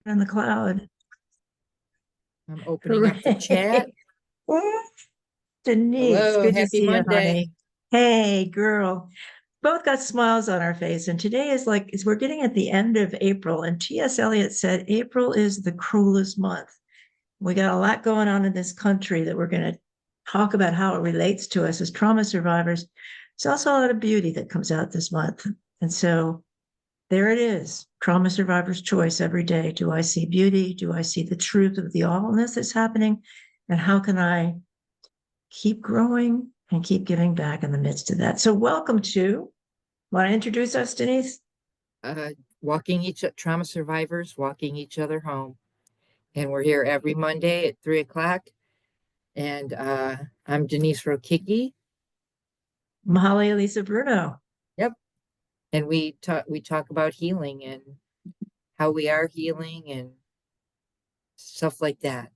on the cloud. I'm opening up the chat. Hooray. Denise, Hello, good to happy see you, Monday. honey. Hey, girl. Both got smiles on our face. And today is we're getting at the end of April. And T.S. Eliot said April is the cruelest month. We got a lot going on in this country that we're going to talk about how it relates to us as trauma survivors. There's also a lot of beauty that comes out this month. And so there it is, trauma survivor's choice every day. Do I see beauty? Do I see the truth of the awfulness that's happening? And how can I keep growing and keep giving back in the midst of that? So welcome to, want to introduce us, Denise? Uh, walking each trauma survivors, walking each other home. And we're here every Monday at 3 o'clock. And I'm Denise Rokicki. I'm Holly Elissa Bruno. Yep. And we talk about healing and how we are healing and stuff like that.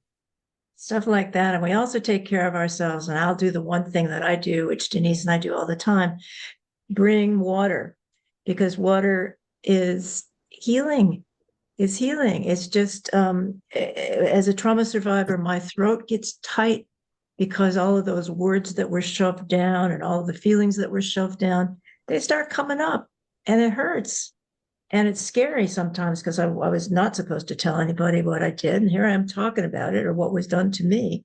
Stuff like that. And we also take care of ourselves. And I'll do the one thing that I do, which Denise and I do all the time, bring water, because water is healing. Is healing. It's just as a trauma survivor, my throat gets tight because all of those words that were shoved down and all of the feelings that were shoved down, they start coming up and it hurts. And it's scary sometimes because I was not supposed to tell anybody what I did. And here I am talking about it or what was done to me.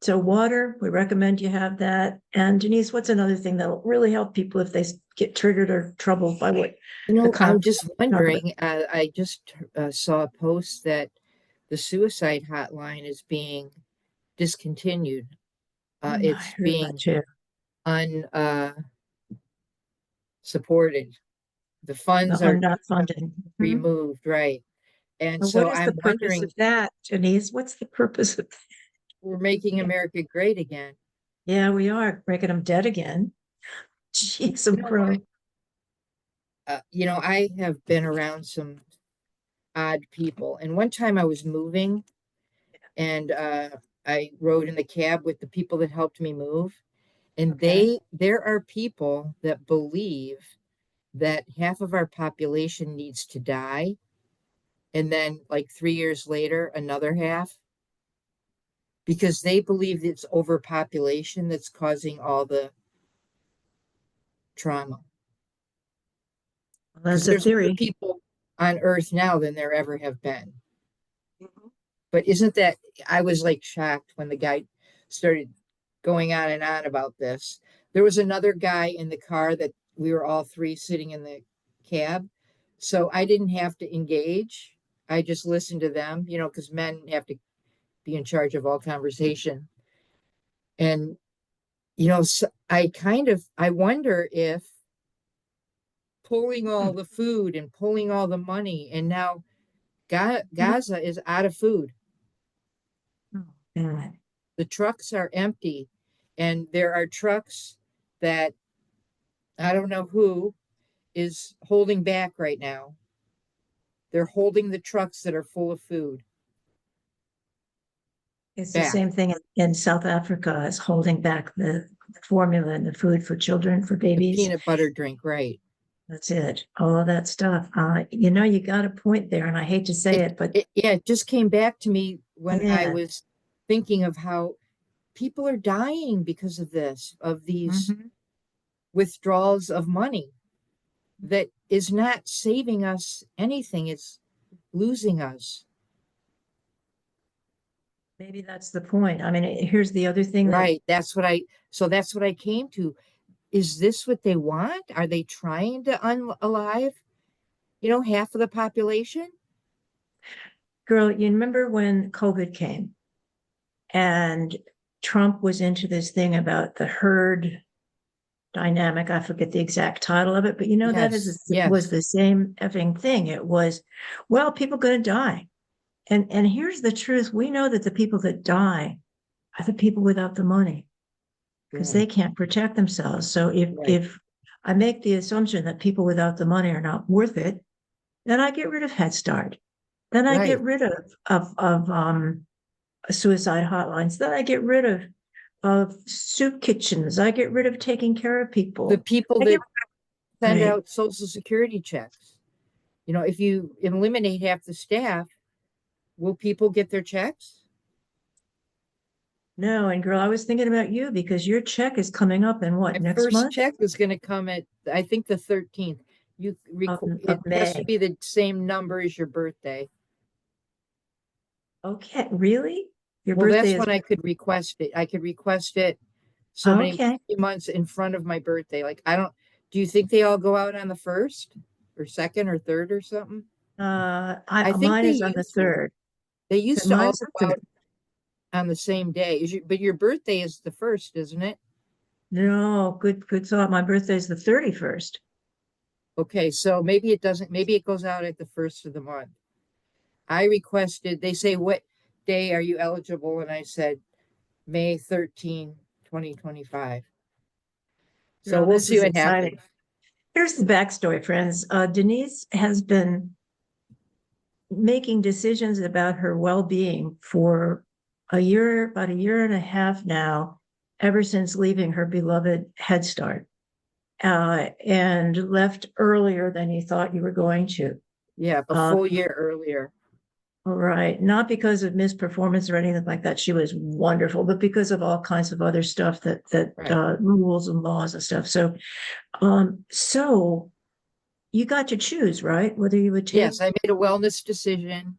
So, water, we recommend you have that. And Denise, what's another thing that'll really help people if they get triggered or troubled by what the I'm conversation just talk about? wondering, I just saw a post that the suicide hotline is being discontinued. I It's heard that being too. un supported. The The funds are UNDOT funding. Mhm. removed, right? And And what so is the I'm purpose wondering, of that, Denise? What's the purpose of we're making that? America great again. Yeah, we are breaking them dead again. Jeez, You I'm know what? grown. I have been around some odd people. And one time I was moving and I rode in the cab with the people that helped me move. And Okay. there are people that believe that half of our population needs to die. And then, like 3 years later, another half, because they believe it's overpopulation that's causing all the trauma. Well, Because that's a there's more theory. people on Earth now than there ever have been. Mhm. But isn't that, I was like shocked when the guy started going on and on about this. There was another guy in the car that we were all three sitting in the cab. So I didn't have to engage. I just listened to them, because men have to be in charge of all conversation. And, so I wonder if pulling all the food and pulling all the money, and now Gaza is out of food. Oh, God. The trucks are empty, and there are trucks that I don't know who is holding back right now. They're holding the trucks that are full of food It's the back. same thing in South Africa as holding back the formula and the food for children, for The babies. peanut butter drink, right? That's it. All of that stuff. You got a point there, and I hate to say It, it, but it just came back to me when I yeah. was thinking of how people are dying because of this, of these Mhm. withdrawals of money that is not saving us anything. It's losing us. Maybe that's the point. I mean, here's the other thing that, Right. That's what I came to. Is this what they want? Are they trying to unalive, half of the population? girl, you remember when COVID came and Trump was into this thing about the herd dynamic. I forget the exact title of it, but that Yes, was yes, the same effing thing. It was, well, people going to die. And here's the truth. We know that the people that die are the people without the money because they right, can't protect themselves. So right, if I make the assumption that people without the money are not worth it, then I get rid of Head Start. Then I get right. rid of suicide hotlines. Then I get rid of soup kitchens. I get rid of taking care of The people. people I get that send right. out Social Security checks, if you eliminate half the staff, Will people get their checks? No, and girl, I was thinking about you because your check is coming up in My what, next first month check is going to come at, I think, the 13th. of It has to May? be the same number as your birthday. Okay, really? Your Well, birthday that's is when I could request it. I could request it so many okay. months in front of my birthday. Like, I don't, do you think they all go out on the first or second or third or something? I think Mine is on the third. they used to all Mine's the go out third. on the same day. But your birthday is the first, isn't it? No, good thought. My birthday is the 31st. Okay, so maybe it doesn't, maybe it goes out at the first of the month. I requested, they say, what day are you eligible? And I said, May 13, 2025. So Girl, we'll this see is what exciting. happens. Here's the backstory, friends. Denise has been making decisions about her well-being for about a year and a half now, ever since leaving her beloved Head Start, and left earlier than you thought you were going to. Yeah, a Uh, full year earlier. right, not because of misperformance or anything like that. She was wonderful, but because of all kinds of other stuff that Right. rules and laws and stuff. So you got to choose, right? Whether you would take. Yes, I made a wellness decision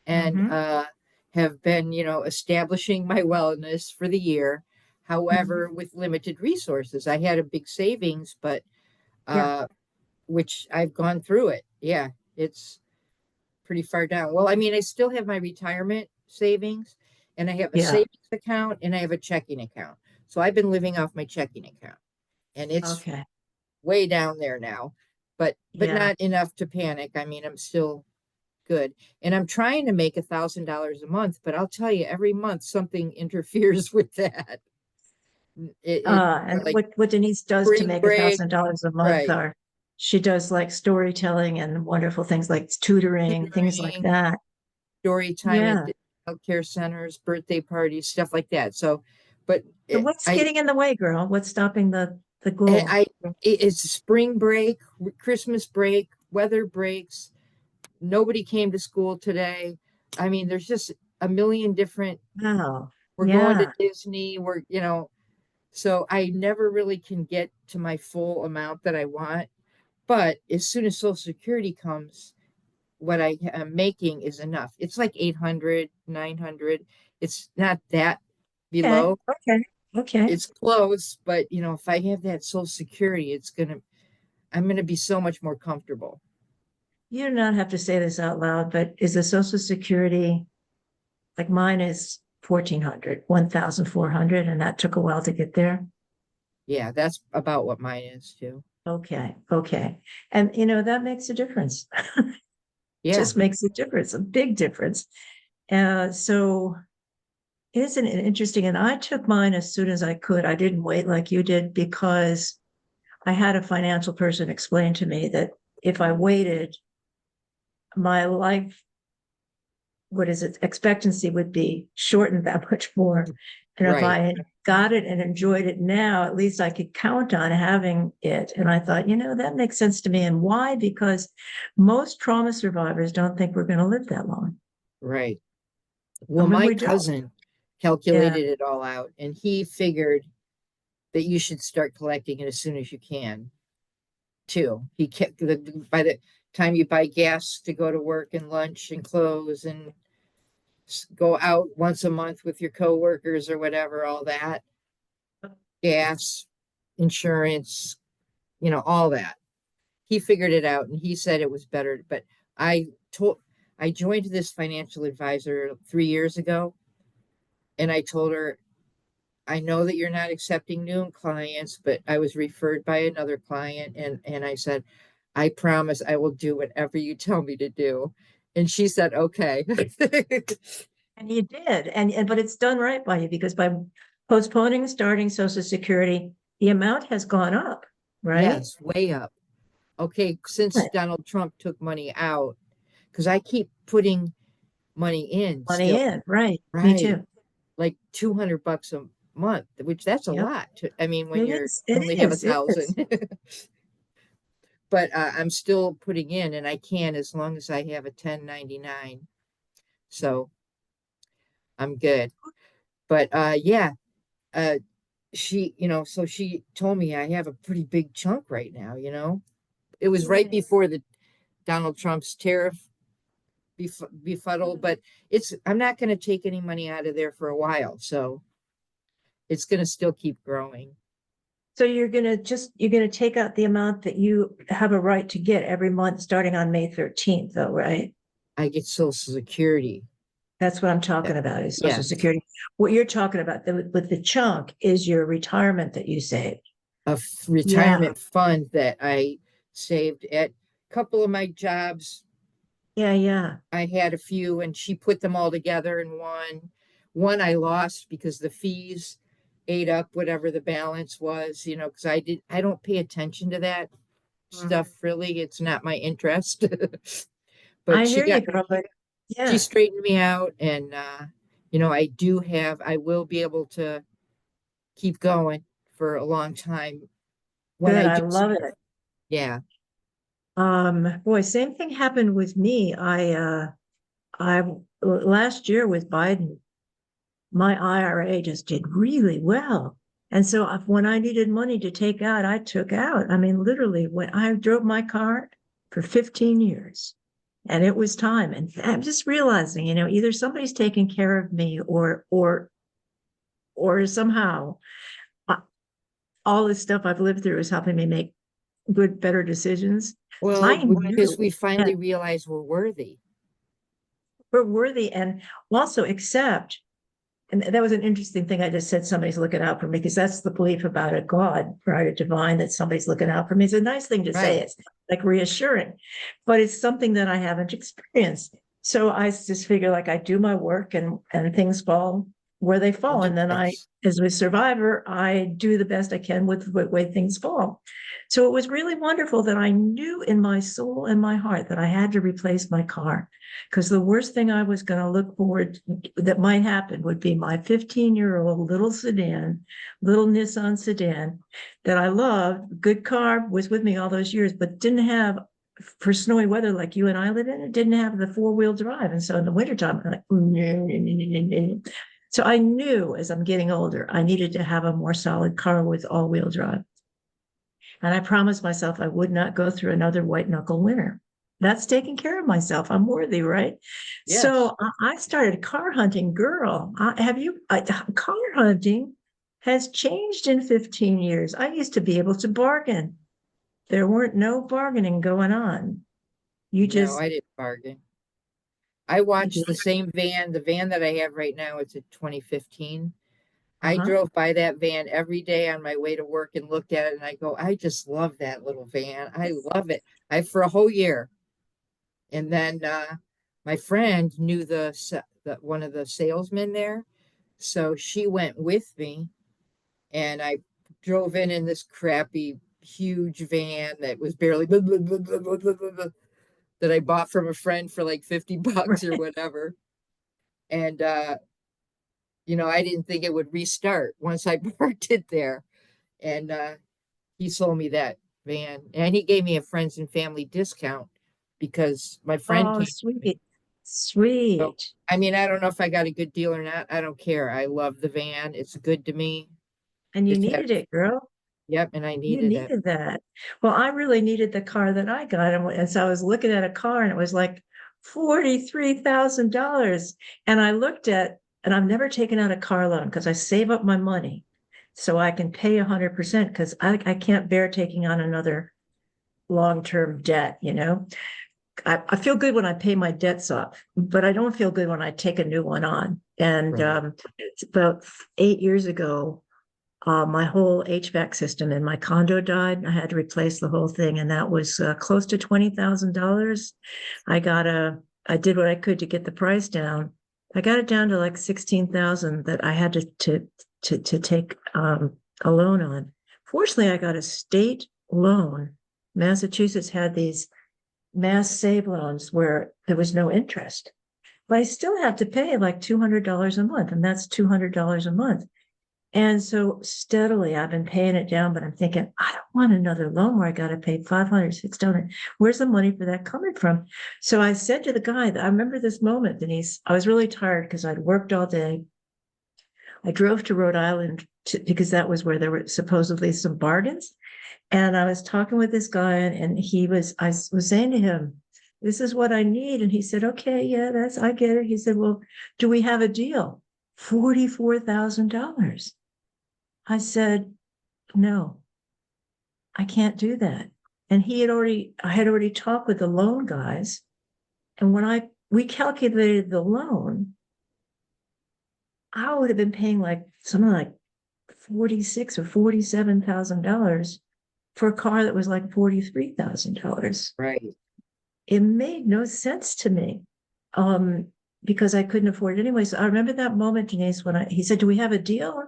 and Mhm. have been, establishing my wellness for the year. Mhm. However, with limited resources, I had a big savings, but Yeah, uh, which I've gone through it. Yeah, it's pretty far down. Well, I mean, I still have my retirement savings and I have a yeah. savings account and I have a checking account. So I've been living off my checking account and it's Okay. way down there now, but Yeah. not enough to panic. I mean, I'm still good. And I'm trying to make $1,000 a month, but I'll tell you, every month something interferes with that. And Like what Denise does to spring make a break, thousand dollars a month right? are she does like storytelling and wonderful things like tutoring, things like Tutoring, that. story time at Yeah. healthcare centers, birthday parties, stuff like that. So, but So what's I, getting in the way, girl? What's stopping the I, goal? I, it's spring break, Christmas break, weather breaks. Nobody came to school today. I mean, there's just a million different. Wow. We're going to Yeah. Disney. So I never really can get to my full amount that I want. But as soon as Social Security comes, what I am making is enough. It's like 800, 900. It's not that Okay. below. Okay. Okay. It's close, but if I have that Social Security, I'm gonna be so much more comfortable. You do not have to say this out loud, but is the Social Security like mine is 1,400, 1,400, and that took a while to get there? Yeah, that's about what mine is too. Okay. Okay. And that makes a difference. Yeah. Just makes a difference, a big difference. So isn't it interesting? And I took mine as soon as I could. I didn't wait like you did because I had a financial person explain to me that if I waited, my life, what is it, expectancy would be shortened that much more. And if I Right. had got it and enjoyed it now, at least I could count on having it. And I thought, that makes sense to me. And why? Because most trauma survivors don't think we're going to live that long. Right. I Well, mean, my we don't. cousin Yeah. calculated it all out and he figured that you should start collecting it as soon as you can too. He kept by the time you buy gas to go to work and lunch and clothes and go out once a month with your coworkers or whatever, all that gas, insurance, all that. He figured it out and he said it was better. But I told, I joined this financial advisor 3 years ago and I told her, I know that you're not accepting new clients, but I was referred by another client and I said, I promise I will do whatever you tell me to do. And she said, okay. And you did. And but it's done right by you because by postponing starting Social Security, the amount has gone up, right? Yes, way up. Okay, since Donald Trump took money out, because I keep putting money in Money still, in, right. Me right? too. Like $200 a month, which that's a Yep. lot. I mean, when It you're is. It only have a is. It is. thousand, but I'm still putting in, and I can as long as I have a 1099. So I'm good. But yeah, uh she, so she told me I have a pretty big chunk right now. It was right Yeah. before the Donald Trump's tariff befuddle, but I'm not going to take any money out of there for a while, so it's going to still keep growing. So you're gonna take out the amount that you have a right to get every month, starting on May 13th, though, right? I get Social Security. That's what I'm Yeah. talking about is Social Yes, Security. What you're talking about with the chunk is your retirement that you saved. a Yeah, retirement fund that I saved at a couple of my jobs. yeah, yeah. I had a few, and she put them all together in one. One I lost because the fees ate up whatever the balance was, because I don't pay attention to that Mhm. stuff really. It's not my interest. But I hear you, girl, but she yeah, straightened me out, and I will be able to keep going for a long time when good. I I do. love it. Yeah. Boy, same thing happened with me. I last year with Biden, my IRA just did really well. And so when I needed money to take out, I took out. I mean, literally, when I drove my car for 15 years and it was time. And I'm just realizing, either somebody's taking care of me or somehow uh, all this stuff I've lived through is helping me make good, better decisions. Well, I because knew we that finally realized we're worthy. we're worthy and also accept. And that was an interesting thing. I just said somebody's looking out for me because that's the belief about a God, right? A divine that somebody's looking out for me. It's a nice thing to say. Right. It's like reassuring, but it's something that I haven't experienced. So I just figure like I do my work and things fall where they fall. And then Yes. as a survivor, I do the best I can with the way things fall. So it was really wonderful that I knew in my soul and my heart that I had to replace my car because the worst thing I was going to look forward that might happen would be my 15-year-old little sedan, little Nissan sedan that I loved, good car, was with me all those years, but didn't have for snowy weather like you and I live in, it didn't have the four-wheel drive. And so in the wintertime, I'm like, so I knew as I'm getting older, I needed to have a more solid car with all-wheel drive. And I promised myself I would not go through another white knuckle winter. That's taking care of myself. I'm worthy, right? Yes. So I started car hunting. Girl, car hunting has changed in 15 years. I used to be able to bargain. There weren't no bargaining going on. You No, just, I didn't bargain. I watched the van that I have right now. It's a 2015. I uh-huh. drove by that van every day on my way to work and looked at it, and I go, I just love that little van. I love it. For a whole year. And then my friend knew the one of the salesmen there, so she went with me, and I drove in this crappy huge van that was barely blah, blah, blah, blah, blah, blah, blah, that I bought from a friend for like $50 or whatever. And I didn't think it would restart once I parked it there. And he sold me that van, and he gave me a friends and family discount because my friend Oh, came. sweet, So, sweet. I mean, I don't know if I got a good deal or not. I don't care. I love the van. It's good to me. And you Just had, needed it, girl. yep, and I You needed it. needed that. Well, I really needed the car that I got. And so I was looking at a car and it was like $43,000. And I looked at, and I've never taken out a car loan because I save up my money so I can pay 100% because I can't bear taking on another long-term debt. I feel good when I pay my debts off, but I don't feel good when I take a new one on. And Right. it's about 8 years ago, my whole HVAC system in my condo died. I had to replace the whole thing, and that was close to $20,000. I did what I could to get the price down. I got it down to like 16,000 that I had to take a loan on. Fortunately, I got a state loan. Massachusetts had these mass save loans where there was no interest, but I still have to pay like $200 a month, and that's $200 a month. And so steadily I've been paying it down, but I'm thinking, I don't want another loan where I got to pay 500, 600. Where's the money for that coming from? So I said to the guy, I remember this moment, Denise, I was really tired because I'd worked all day. I drove to Rhode Island because that was where there were supposedly some bargains. And I was talking with this guy, and I was saying to him, this is what I need. And he said, okay, yeah, I get it. He said, well, do we have a deal? $44,000. I said, no, I can't do that. And I had already talked with the loan guys. And when we calculated the loan, I would have been paying like something like 46 or $47,000 for a car that was like $43,000. Right. It made no sense to me. Because I couldn't afford it anyway. So I remember that moment, Denise, when he said, do we have a deal? I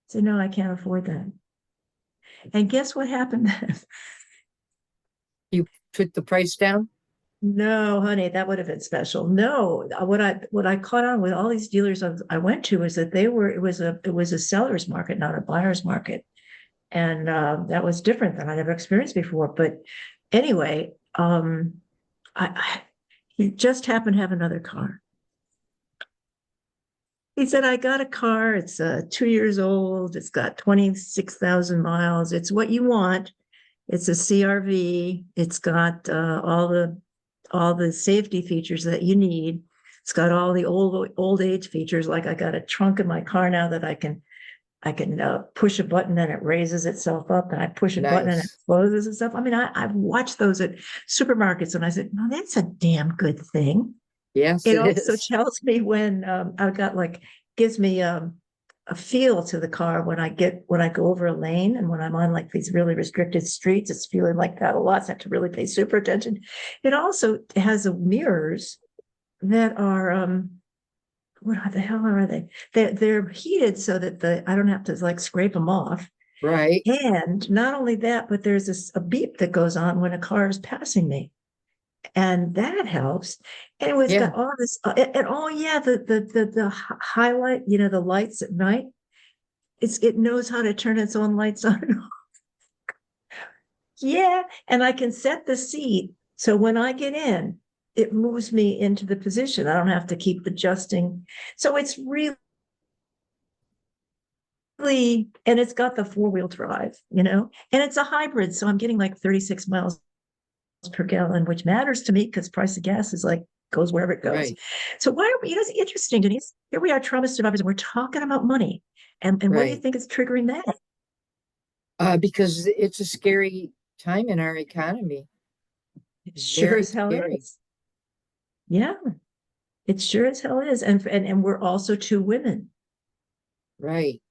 said, no, I can't afford that. And guess what happened then? You put the price down? No, honey, that would have been special. No, what I caught on with all these dealers I went to is that it was a seller's market, not a buyer's market. And that was different than I'd ever experienced before. But anyway, he just happened to have another car. He said, I got a car. It's 2 years old. It's got 26,000 miles. It's what you want. It's a CRV. It's got all the safety features that you need. It's got all the old age features. Like I got a trunk in my car now that I can push a button and it raises itself up, and I push a button and it Nice. closes and stuff. I mean, I've watched those at supermarkets, and I said, no, that's a damn good thing. Yes, It it also is. tells me when I've got gives me a feel to the car when I go over a lane, and when I'm on like these really restricted streets, it's feeling like that a lot. So I have to really pay super attention. It also has mirrors that are what the hell are they? They're heated so that I don't have to scrape them off. Right. And not only that, but there's a beep that goes on when a car is passing me, and that helps. And it was Yeah. got all this, and oh yeah, the highlight, the lights at night. It knows how to turn its own lights on and off. Yeah, and I can set the seat so when I get in, it moves me into the position. I don't have to keep adjusting. So it's really, and it's got the 4-wheel drive, and it's a hybrid. So I'm getting like 36 miles per gallon, which matters to me because price of gas is goes wherever it goes. Right. So why are we, it's interesting, Denise. Here we are, trauma survivors, and we're talking about money. And what do you Right. think is triggering that? Because it's a scary time in our economy. It sure Very as hell scary. is. Yeah, it sure as hell is. And we're also two women. Right.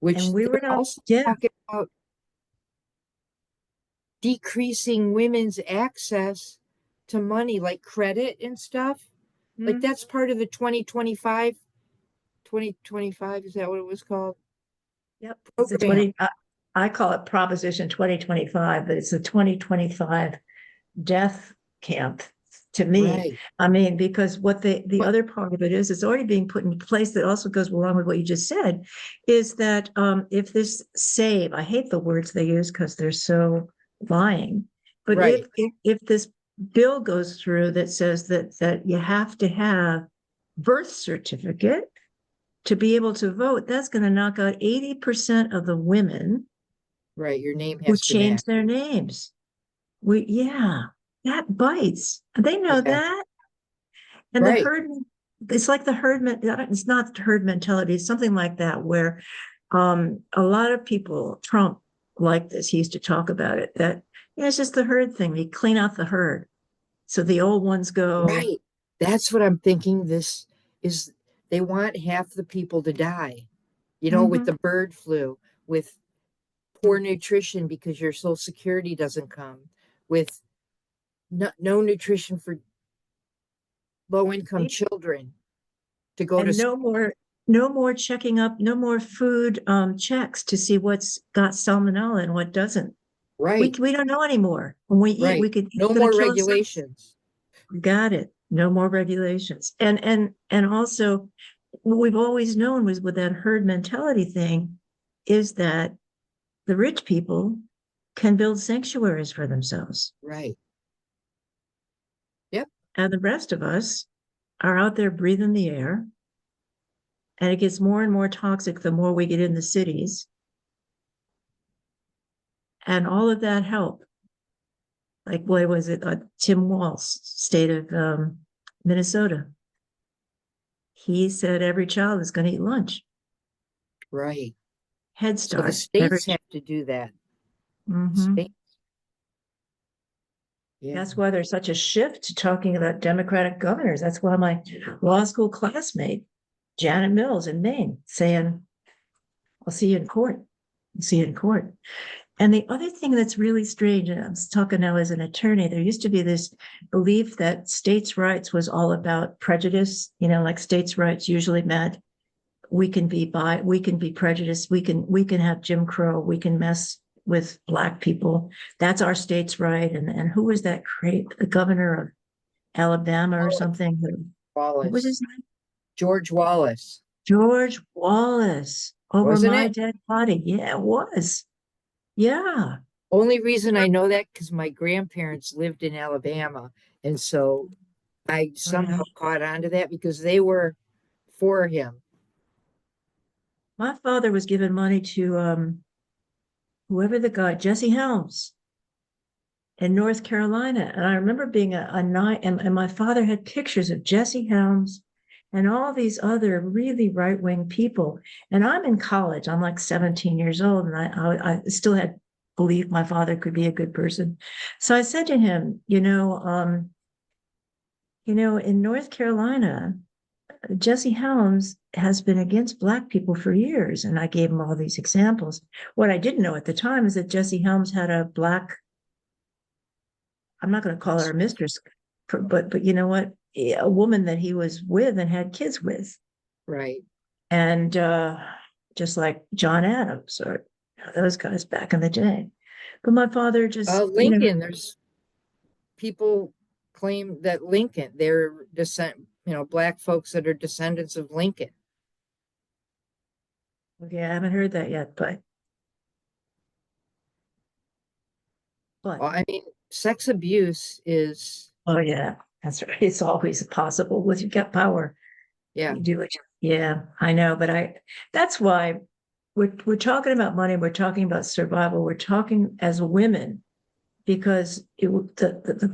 Which And we were they're not, also yeah. talking about decreasing women's access to money, like credit and stuff. Like Mhm. that's part of the 2025, is that what it was called? Yep. It's a Program. I call it Proposition 2025, but it's a 2025 death camp to me. Right. I mean, because what the But other part of it is, it's already being put in place that also goes along with what you just said, is that if this save, I hate the words they use because they're so lying, but right. if this bill goes through that says that you have to have birth certificate to be able to vote, that's going to knock out 80% of the women Right. Your name who has to change match. their names. Yeah, that bites. They know Yeah. that. And the Right. herd, it's like the herd, it's not the herd mentality. It's something like that, where a lot of people, Trump liked this. He used to talk about it, that it's just the herd thing. We clean out the herd. So the old ones go, Right. That's what I'm thinking. This is, they want half the people to die, with mhm. the bird flu, with poor nutrition because your social security doesn't come, with no nutrition for low income children to go to. And no more checking up, no more food checks to see what's got salmonella and what doesn't. We Right. we don't know anymore. When we eat, Right. we could it's No going more to kill us. regulations. Got it. No more regulations. And also what we've always known was with that herd mentality thing, is that the rich people can build sanctuaries for themselves. Right. Yep. And the rest of us are out there breathing the air. And it gets more and more toxic the more we get in the cities. And all of that help. Like, what was it? Tim Walz, state of Minnesota. He said every child is going to eat lunch. Right. Head So the Start. states have to do that. Mhm. States. Yeah. That's why there's such a shift to talking about Democratic governors. That's why my law school classmate, Janet Mills in Maine, saying, I'll see you in court. I'll see you in court. And the other thing that's really strange, and I'm talking now as an attorney, there used to be this belief that states' rights was all about prejudice. Like states' rights usually meant we can be prejudiced, we can have Jim Crow, we can mess with Black people. That's our state's right. And who was that great, the governor of Alabama or something? What was Wallace. his name? George Wallace. George Wallace. Over Wasn't my it? dead body. Yeah, it was. Yeah. Only reason I know that because my grandparents lived in Alabama. And so I Wow. somehow caught on to that because they were for him. My father was giving money to whoever the guy, Jesse Helms in North Carolina. And I remember being a night, and my father had pictures of Jesse Helms and all these other really right-wing people. And I'm in college, I'm like 17 years old, and I still had belief my father could be a good person. So I said to him, in North Carolina, Jesse Helms has been against Black people for years. And I gave him all these examples. What I didn't know at the time is that Jesse Helms had a Black, I'm not going to call her a mistress, but you know what? A woman that he was with and had kids with. Right. And just like John Adams or those guys back in the day. But my father just, Lincoln, there's people claim that Lincoln, they're Black folks that are descendants of Lincoln. okay, I haven't heard that yet, Well, but I mean, sex abuse is, oh yeah, that's right. It's always possible with you get power. yeah, You do it. Yeah, I know, but that's why we're talking about money, we're talking about survival, we're talking as women, because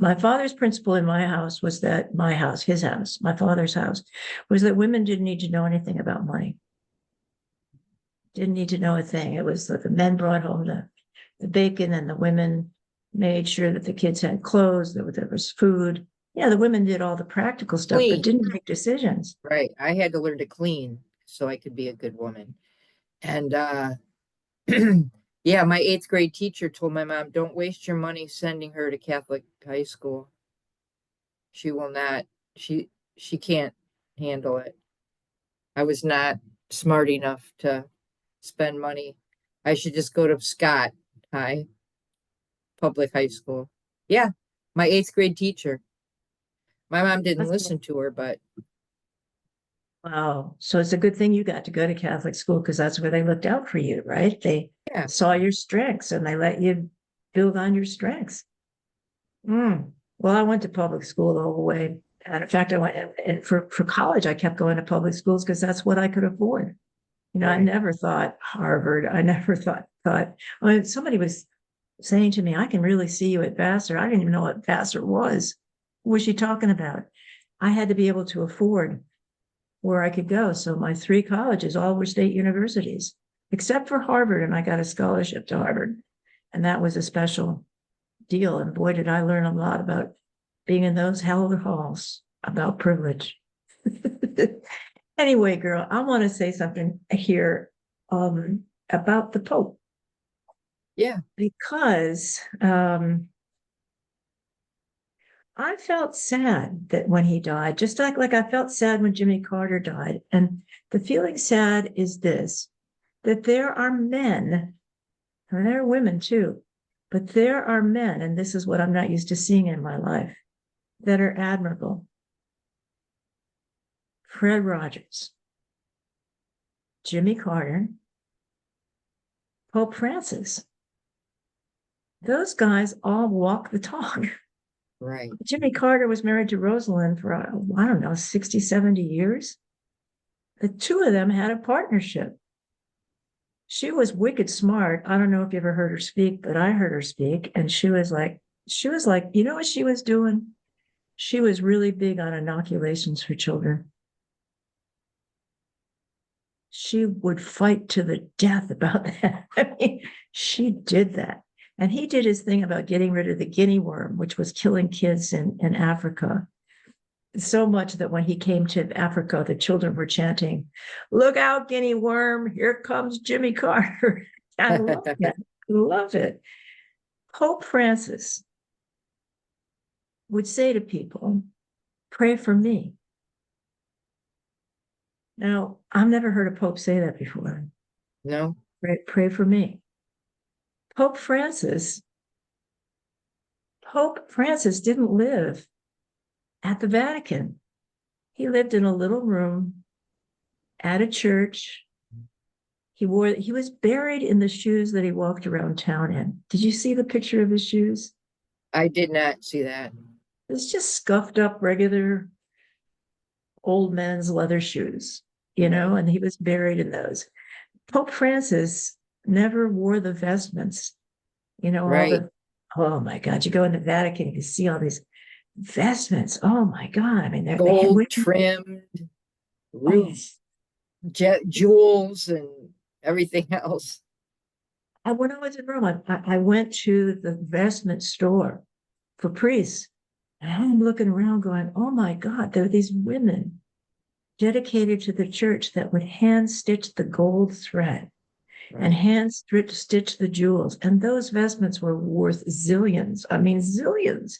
my father's principle in my house was that his house, my father's house, was that women didn't need to know anything about money. Didn't need to know a thing. It was that the men brought home the bacon and the women made sure that the kids had clothes, that there was food. Yeah, the women did all the practical stuff, but clean. didn't make decisions. Right. I had to learn to clean so I could be a good woman. And yeah, my eighth grade teacher told my mom, don't waste your money sending her to Catholic high school. She will not, she can't handle it. I was not smart enough to spend money. I should just go to Scott High, public high school. Yeah, my eighth grade teacher. My mom didn't That's listen to her, but wow. So it's a good thing you got to go to Catholic school because that's where they looked out for you, right? They yeah, saw your strengths and they let you build on your strengths. Well, I went to public school all the way. And in fact, I went and for college, I kept going to public schools because that's what I could afford. I right. never thought Harvard. I never thought, I mean, somebody was saying to me, I can really see you at Vassar. I didn't even know what Vassar was. What was she talking about? I had to be able to afford where I could go. So my three colleges all were state universities, except for Harvard. And I got a scholarship to Harvard. And that was a special deal. And boy, did I learn a lot about being in those hallowed halls, about privilege. Anyway, girl, I want to say something here about the Pope Yeah, because I felt sad that when he died, just like I felt sad when Jimmy Carter died. And the feeling sad is this, that there are men, and there are women too, but there are men, and this is what I'm not used to seeing in my life, that are admirable. Fred Rogers, Jimmy Carter, Pope Francis. Those guys all walk the talk. Right. Jimmy Carter was married to Rosalind for, I don't know, 60, 70 years. The two of them had a partnership. She was wicked smart. I don't know if you ever heard her speak, but I heard her speak. And she was like, you know what she was doing? She was really big on inoculations for children. She would fight to the death about that. I mean, she did that. And he did his thing about getting rid of the guinea worm, which was killing kids in Africa. So much that when he came to Africa, the children were chanting, "Look out, guinea worm, here comes Jimmy Carter." I love that. Love it. Pope Francis would say to people, "Pray for me." Now, I've never heard a pope say that before. No. Pray for me. Pope Francis didn't live at the Vatican. He lived in a little room at a church. He was buried in the shoes that he walked around town in. Did you see the picture of his shoes? I did not see that. It's just scuffed up regular old men's leather shoes, and he was buried in those. Pope Francis never wore the vestments, Right. Oh my God, you go in the Vatican, you see all these vestments. Oh my God. I mean, Gold trimmed, rubies, jewels, and everything else. When I was in Rome, I went to the vestment store for priests. And I'm looking around going, oh my God, there are these women dedicated to the church that would hand stitch the gold thread and hand stitch the jewels. And those vestments were worth zillions. I mean, zillions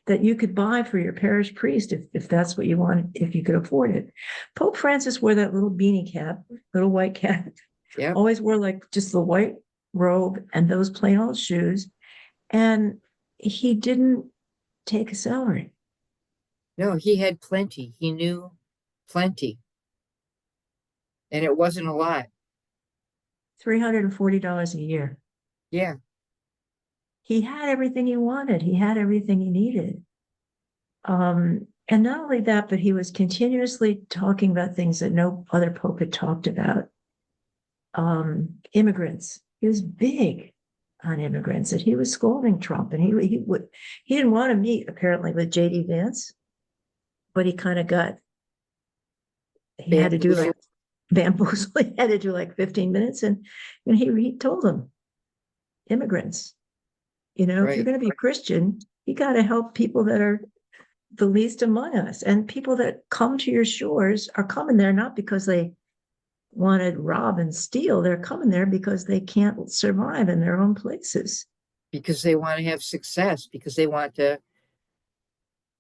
that you could buy for your parish priest if that's what you wanted, if you could afford it. Pope Francis wore that little beanie cap, little white cap. Yeah. Always wore like just the white robe and those plain old shoes. And he didn't take a salary. No, he had plenty. He knew plenty. And it wasn't a lot. $340 a year. Yeah. He had everything he wanted. He had everything he needed. And not only that, but he was continuously talking about things that no other pope had talked about. Immigrants. He was big on immigrants, and he was scolding Trump, and he didn't want to meet apparently with JD Vance, but he kind of he had to do like bamboozle. He had to do like 15 minutes, and he told them, immigrants, if you're going to be a Christian, you got to help people that are the least among us, and people that come to your shores are coming there not because they want to rob and steal. They're coming there because they can't survive in their own places. Because they want to have success, because they want to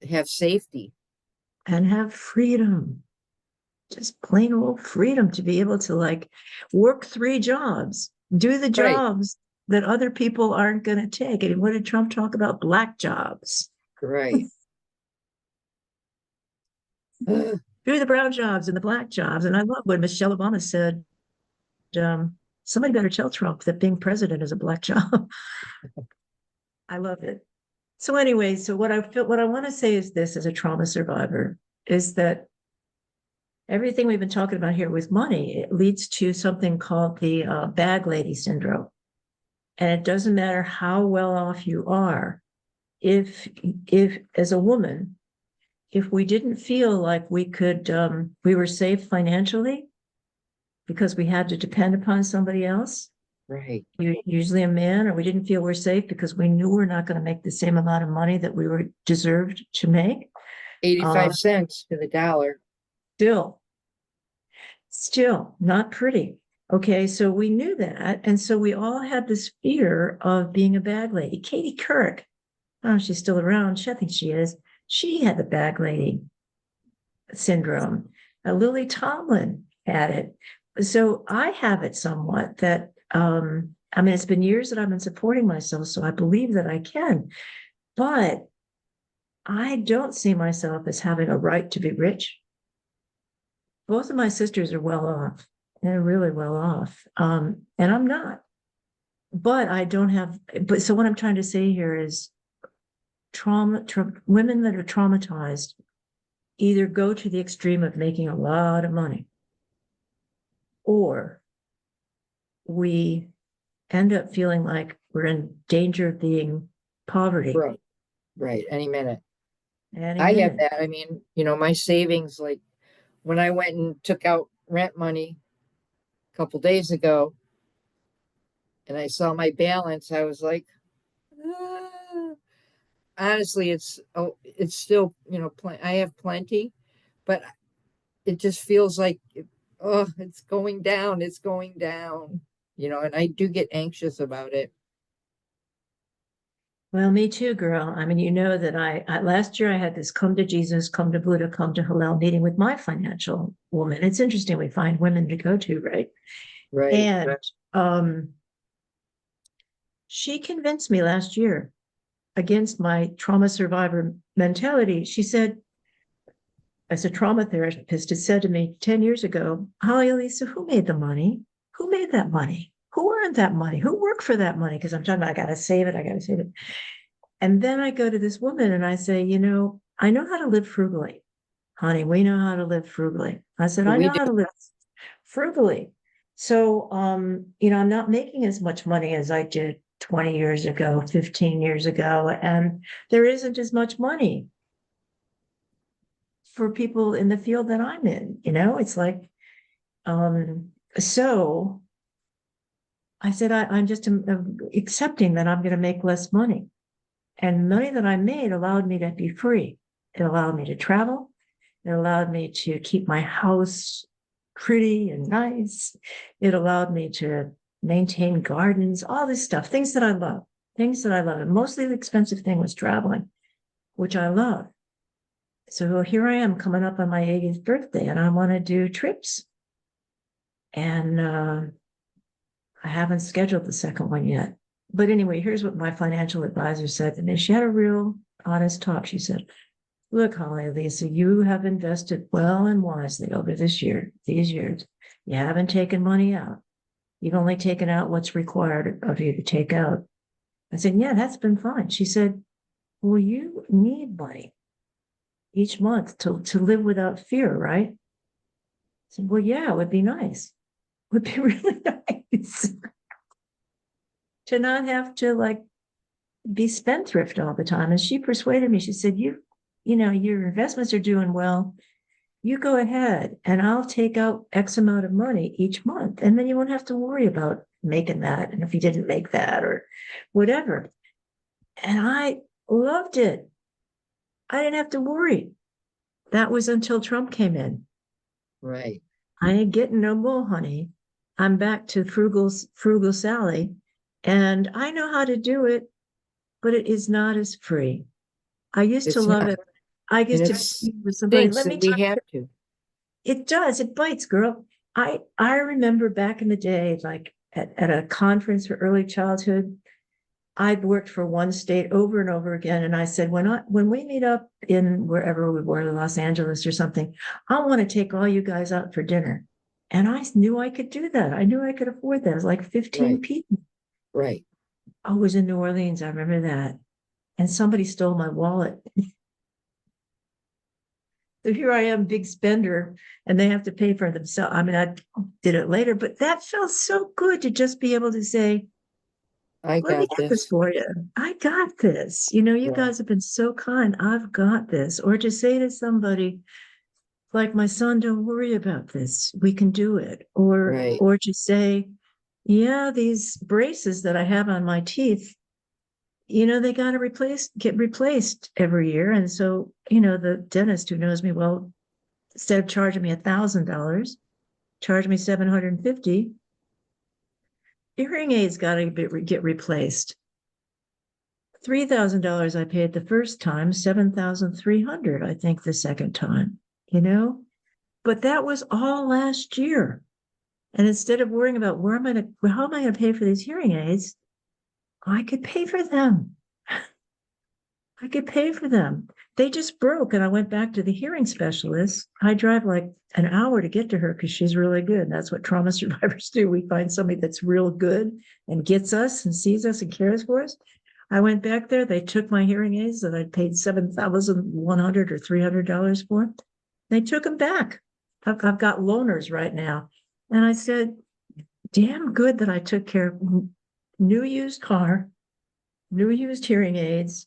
have safety. And have freedom. Just plain old freedom to be able to like work 3 jobs, do the jobs that other people aren't going to take. And what did Trump talk about? Black jobs. Right. Do the brown jobs and the black jobs. And I love when Michelle Obama said, somebody better tell Trump that being president is a black job. I love it. So anyway, so what I want to say is this, as a trauma survivor, is that everything we've been talking about here with money, it leads to something called the bag lady syndrome. And it doesn't matter how well off you are, if as a woman, if we didn't feel like we were safe financially because we had to depend upon somebody else, right, usually a man, or we didn't feel we're safe because we knew we're not going to make the same amount of money that we were deserved to make. 85 cents to the dollar. Still not pretty. Okay, so we knew that. And so we all had this fear of being a bag lady. Katie Couric, I don't know if she's still around. I think she is. She had the bag lady syndrome. Lily Tomlin had it. So I have it somewhat that, it's been years that I've been supporting myself, so I believe that I can. But I don't see myself as having a right to be rich. Both of my sisters are well off. They're really well off. And I'm not. but I don't have, but so what I'm trying to say here is women that are traumatized either go to the extreme of making a lot of money, or we end up feeling like we're in danger of being poverty Right. Right. Any minute. any I have minute. that. I mean, my savings, like when I went and took out rent money a couple days ago and I saw my balance, I was like, "Ah." Honestly, it's still, I have plenty, but it just feels like, oh, it's going down, it's going down, and I do get anxious about it. Well, me too, girl. I mean, you know that I last year I had this come to Jesus, come to Buddha, come to Hillel meeting with my financial woman. It's interesting we find women to go to, right? Right. And um, she convinced me last year against my trauma survivor mentality. She said, as a trauma therapist, had said to me 10 years ago, Holly Elissa, who made the money? Who made that money? Who earned that money? Who worked for that money? Because I'm talking about, I got to save it. I got to save it. And then I go to this woman and I say, I know how to live frugally. Honey, we know how to live frugally. I said, I We know do. how to live frugally. So, I'm not making as much money as I did 20 years ago, 15 years ago, and there isn't as much money for people in the field that I'm in. It's like, so I said, I'm just accepting that I'm going to make less money. And money that I made allowed me to be free. It allowed me to travel. It allowed me to keep my house pretty and nice. It allowed me to maintain gardens, all this stuff, things that I love, things that I love. And mostly the expensive thing was traveling, which I love. So here I am coming up on my 80th birthday and I want to do trips. And I haven't scheduled the second one yet. But anyway, here's what my financial advisor said to me. She had a real honest talk. She said, look, Holly Lisa, you have invested well and wisely over these years. You haven't taken money out. You've only taken out what's required of you to take out. I said, yeah, that's been fine. She said, well, you need money each month to live without fear, right? I said, well, yeah, it would be nice. It would be really nice to not have to like be spendthrift all the time. And she persuaded me. She said, your investments are doing well. You go ahead and I'll take out X amount of money each month. And then you won't have to worry about making that. And if you didn't make that or whatever. And I loved it. I didn't have to worry. That was until Trump came in. Right. I ain't getting no more, honey. I'm back to frugal Sally. And I know how to do it, but it is not as free. I used to It's love not. it. I And used to it be with somebody. stinks Let that me tell we have to. you, it does. It bites, girl. I remember back in the day, like at a conference for early childhood, I'd worked for one state over and over again. And I said, when we meet up in wherever we were, Los Angeles or something, I want to take all you guys out for dinner. And I knew I could do that. I knew I could afford that. It was like 15 Right. people. Right. I was in New Orleans. I remember that. And somebody stole my wallet. So here I am, big spender, and they have to pay for themselves. I mean, I did it later, but that felt so good to just be able to say, I let me got get this this. for you. I got this. You Right. guys have been so kind. I've got this. Or to say to somebody like my son, don't worry about this. We can do it. Or Right. or to say, yeah, these braces that I have on my teeth, they got to get replaced every year. And so, the dentist who knows me well, instead of charging me $1,000, charge me 750. Hearing aids got to get replaced. $3,000 I paid the first time, 7,300 I think the second time, but that was all last year. And instead of worrying about how am I going to pay for these hearing aids, I could pay for them. I could pay for them. They just broke, and I went back to the hearing specialist. I drive like an hour to get to her because she's really good. That's what trauma survivors do. We find somebody that's real good and gets us and sees us and cares for us. I went back there. They took my hearing aids that I'd paid $7,100 or $300 for. They took them back. I've got loaners right now. And I said, damn good that I took care of new used car, new used hearing aids,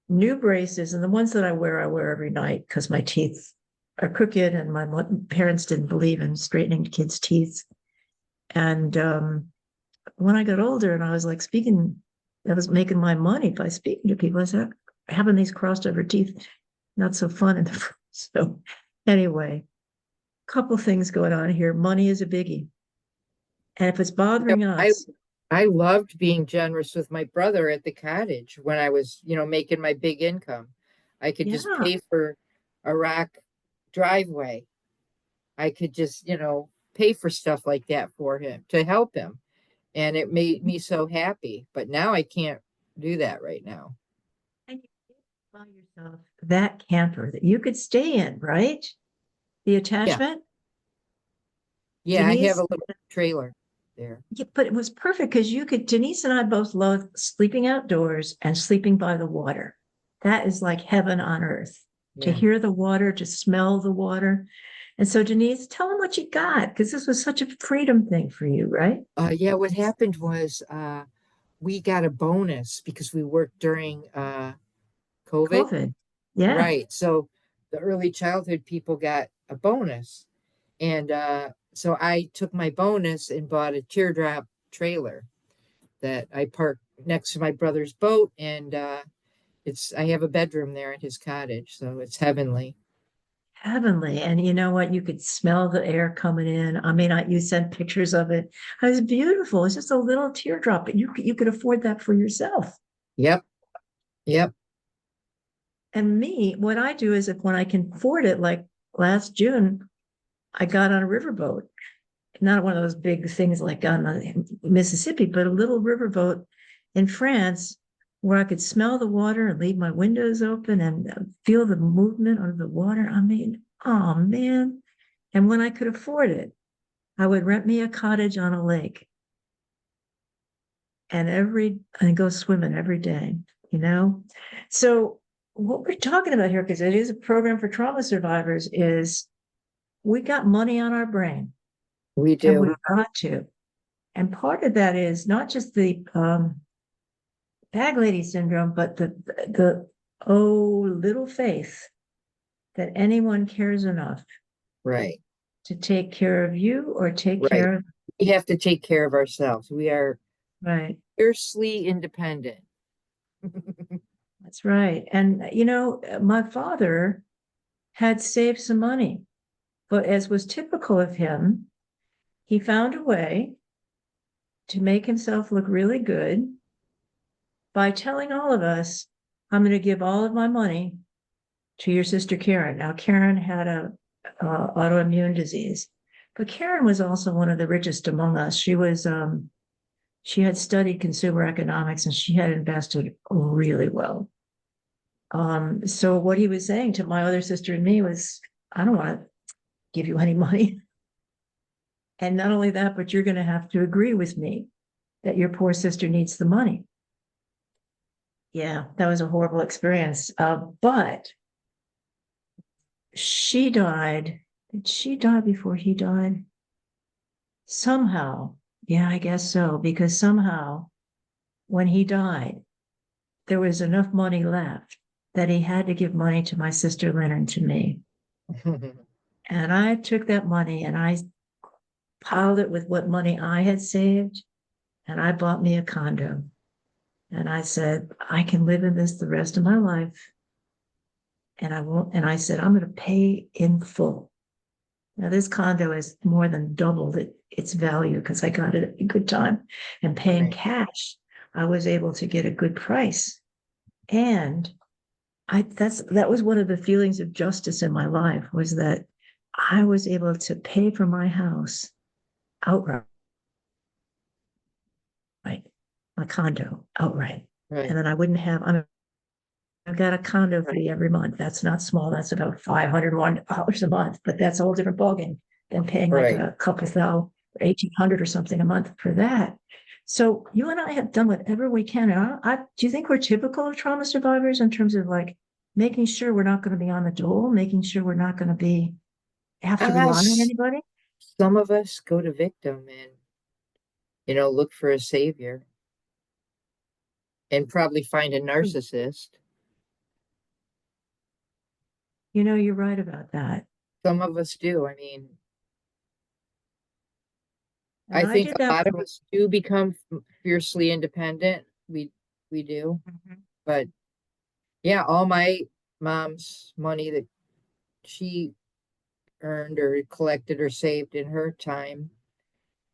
new braces, and the ones that I wear every night because my teeth are crooked and my parents didn't believe in straightening kids' teeth. And when I got older and I was like speaking, I was making my money by speaking to people. I said, having these crossed over teeth, not so fun in the front. So anyway, couple things going on here. Money is a biggie. And if it's bothering I us, I loved being generous with my brother at the cottage when I was, making my big income. I could just yeah, pay for a rock driveway. I could just, pay for stuff like that for him to help him. And it made me so happy. But now I can't do that right now. and you buy yourself that camper that you could stay in, right? The Yeah. attachment, Yeah, I have a Denise. little trailer there. Yeah, but it was perfect because you could, Denise and I both love sleeping outdoors and sleeping by the water. That is like heaven on earth to Yeah. hear the water, to smell the water. And so, Denise, tell them what you got because this was such a freedom thing for you, right? Yeah, what happened was we got a bonus because we worked during COVID. COVID. Yeah. Right. So the early childhood people got a bonus. And so I took my bonus and bought a teardrop trailer that I parked next to my brother's boat. And I have a bedroom there at his cottage. So it's heavenly. Heavenly. And you know what? You could smell the air coming in. I mean, you sent pictures of it. It was beautiful. It's just a little teardrop, but you could afford that for yourself. Yep. Yep. And me, what I do is if when I can afford it, like last June, I got on a riverboat, not one of those big things like on the Mississippi, but a little riverboat in France where I could smell the water and leave my windows open and feel the movement of the water. I mean, oh man. And when I could afford it, I would rent me a cottage on a lake and go swimming every day, you know? So what we're talking about here, because it is a program for trauma survivors, is we got money on our brain We and do. we've got to. And part of that is not just the bag lady syndrome, but the oh little faith that anyone cares enough Right. to take care of you or take Right. care of We have to take care of ourselves. We are right. fiercely independent. That's right. And my father had saved some money, but as was typical of him, he found a way to make himself look really good by telling all of us, I'm going to give all of my money to your sister Karen. Now, Karen had a autoimmune disease, but Karen was also one of the richest among us. She had studied consumer economics and she had invested really well. So what he was saying to my other sister and me was, I don't want to give you any money. And not only that, but you're going to have to agree with me that your poor sister needs the money. Yeah, that was a horrible experience. But she died. Did she die before he died? Somehow. Yeah, I guess so. Because somehow when he died, there was enough money left that he had to give money to my sister Lynn and to me. And I took that money and I piled it with what money I had saved. And I bought me a condo. And I said, I can live in this the rest of my life. And I won't. And I said, I'm going to pay in full. Now, this condo has more than doubled its value because I got it at a good time. And paying Right. cash, I was able to get a good price. And that was one of the feelings of justice in my life was that I was able to pay for my house outright, my condo outright. And Right. then I wouldn't have, I'm I've got a condo fee every month. That's not small. That's about $501 a month, but that's a whole different ballgame than paying like Right. a couple thousand, 1,800 or something a month for that. So you and I have done whatever we can. And do you think we're typical of trauma survivors in terms of like making sure we're not going to be on the dole, making sure we're not going to have to rely on Us, anybody? some of us go to victim and, look for a savior and probably find a narcissist. You're right about that. Some of us do. I mean, And I I think did a that lot of for, us do become fiercely independent. We do. Mhm. But yeah, all my mom's money that she earned or collected or saved in her time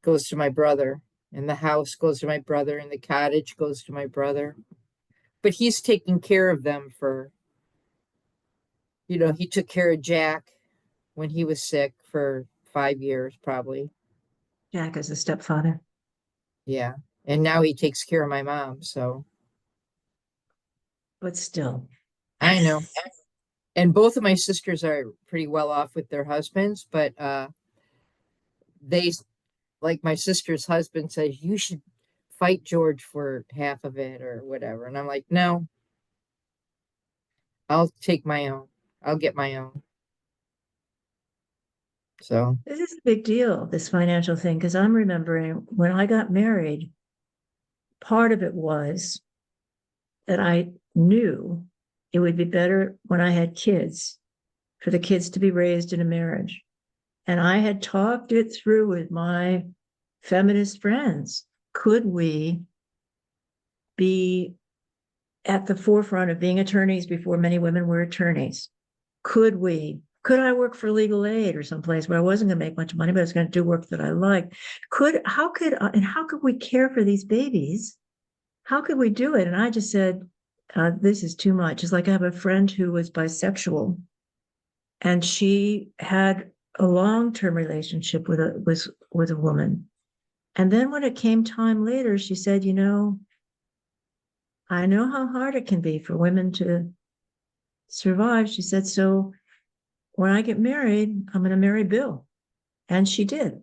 goes to my brother. And the house goes to my brother, and the cottage goes to my brother. But he's taking care of them he took care of Jack when he was sick for 5 years, probably. Jack as a stepfather, Yeah. And now he takes care of my mom. So but still. I know. And both of my sisters are pretty well off with their husbands, but they, like my sister's husband says, you should fight George for half of it or whatever. And I'm like, no, I'll take my own. I'll get my own. So, This is a big deal, this financial thing, because I'm remembering when I got married, part of it was that I knew it would be better when I had kids for the kids to be raised in a marriage. And I had talked it through with my feminist friends. Could we be at the forefront of being attorneys before many women were attorneys? Could I work for legal aid or someplace where I wasn't going to make much money, but I was going to do work that I liked? How could we care for these babies? How could we do it? And I just said, this is too much. It's like I have a friend who was bisexual, and she had a long-term relationship with a woman. And then when it came time later, she said, I know how hard it can be for women to survive. She said, so when I get married, I'm going to marry Bill. And she did.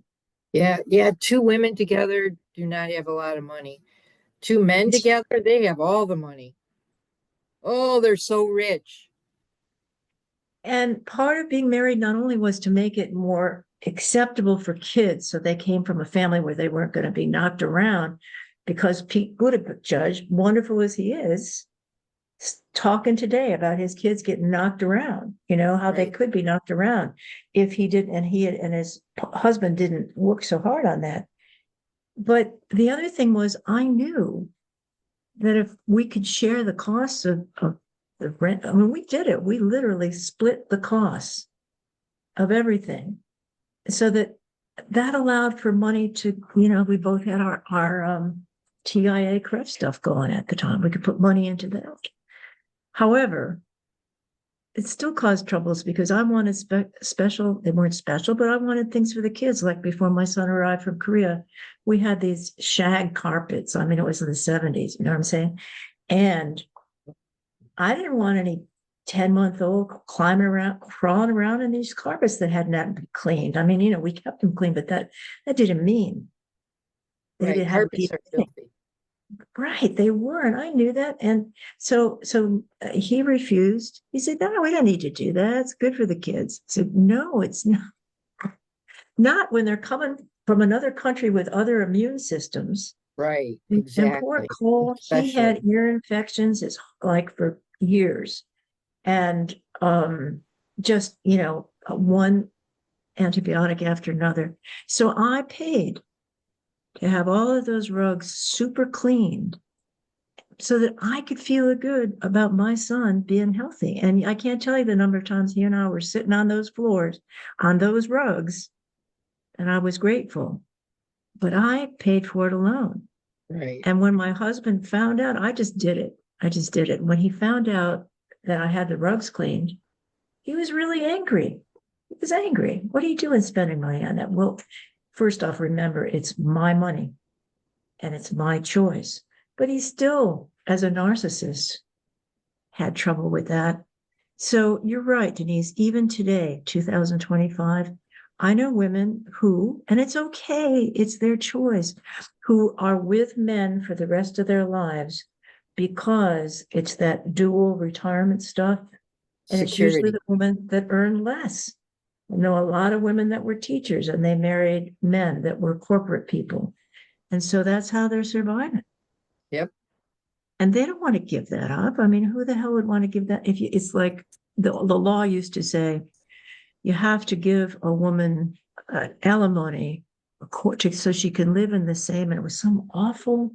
yeah, yeah, two women together do not have a lot of money. Two men together, they have all the money. Oh, they're so rich. And part of being married not only was to make it more acceptable for kids, so they came from a family where they weren't going to be knocked around, because Pete Buttigieg, wonderful as he is, talking today about his kids getting knocked around, how they Right. could be knocked around if he didn't, and and his husband didn't work so hard on that. But the other thing was, I knew that if we could share the costs of the rent, I mean, we did it. We literally split the costs of everything, so that allowed for money to, we both had our TIA CREF stuff going at the time. We could put money into that. However, it still caused troubles because I wanted special, they weren't special, but I wanted things for the kids. Like before my son arrived from Korea, we had these shag carpets. I mean, it was in the 70s, you know what I'm saying? And I didn't want any 10-month-old climbing around, crawling around in these carpets that had not been cleaned. I mean, we kept them clean, but that didn't mean they Right. didn't have to Carpets be are clean. filthy. Right, they were, and I knew that. And so he refused. He said, "No, we don't need to do that. It's good for the kids." I said, "No, it's not. Not when they're coming from another country with other immune systems." Right. And poor Exactly. Cole, he had Especially. ear infections, like for years, and just one antibiotic after another. So I paid to have all of those rugs super cleaned so that I could feel good about my son being healthy. And I can't tell you the number of times he and I were sitting on those floors, on those rugs, and I was grateful. But I paid for it alone. Right. And when my husband found out, I just did it. I just did it. When he found out that I had the rugs cleaned, he was really angry. He was angry. What are you doing spending money on that? Well, first off, remember, it's my money and it's my choice. But he still, as a narcissist, had trouble with that. So you're right, Denise, even today, 2025, I know women who, and it's okay, it's their choice, who are with men for the rest of their lives because it's that dual retirement stuff. And it's usually Security. the women that earn less. I know a lot of women that were teachers and they married men that were corporate people. And so that's how they're surviving. Yep. And they don't want to give that up. I mean, who the hell would want to give that? If you, it's like the law used to say, you have to give a woman alimony so she can live in the same. And it was some awful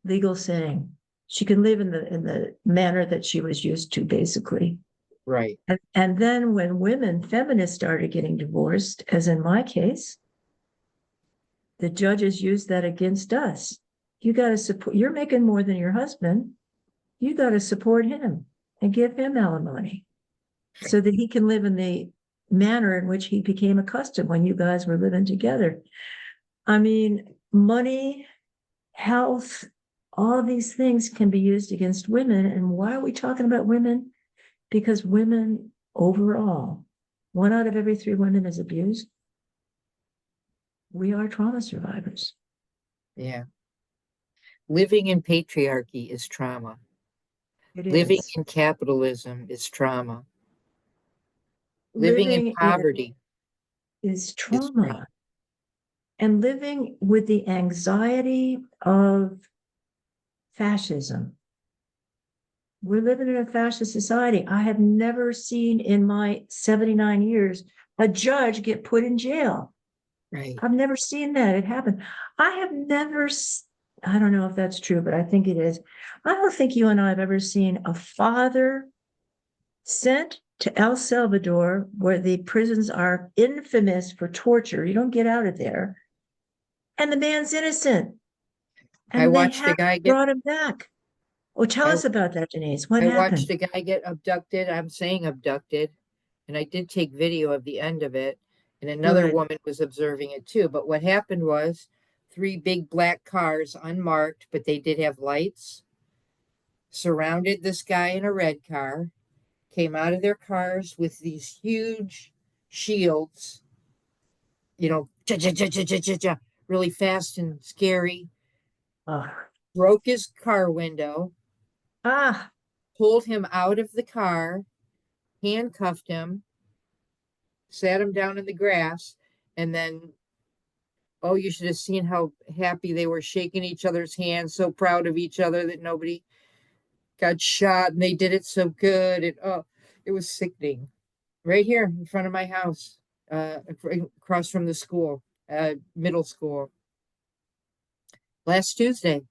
legal saying. She can live in the manner that she was used to, basically. Right. And then when women, feminists started getting divorced, as in my case, the judges used that against us. You got to support, you're making more than your husband. You got to support him and give him alimony so that he can live in the manner in which he became accustomed when you guys were living together. I mean, money, health, all these things can be used against women. And why are we talking about women? Because women overall, 1 out of every 3 women is abused. We are trauma survivors. Yeah. Living in patriarchy is trauma. It Living is. in capitalism is trauma. Living in Living in poverty is is trauma. trauma. And living with the anxiety of fascism. We're living in a fascist society. I have never seen in my 79 years a judge get put in jail. Right. I've never seen that. It happened. I have never, I don't know if that's true, but I think it is. I don't think you and I have ever seen a father sent to El Salvador, where the prisons are infamous for torture. You don't get out of there. And the man's innocent. I And they watched a haven't guy get brought him back. Well, tell I us about that, Denise. What I watched happened? a guy get abducted. I'm saying abducted, and I did take video of the end of it, and another Good. woman was observing it too. But what happened was 3 big black cars, unmarked, but they did have lights, surrounded this guy in a red car, came out of their cars with these huge shields, cha cha cha cha cha cha cha, really fast and scary, Oh. broke his car window, Ah, pulled him out of the car, handcuffed him, sat him down in the grass, and then, oh, you should have seen how happy they were, shaking each other's hands, so proud of each other that nobody got shot and they did it so good. And oh, it was sickening. Right here in front of my house, across from the school, middle school, last Tuesday.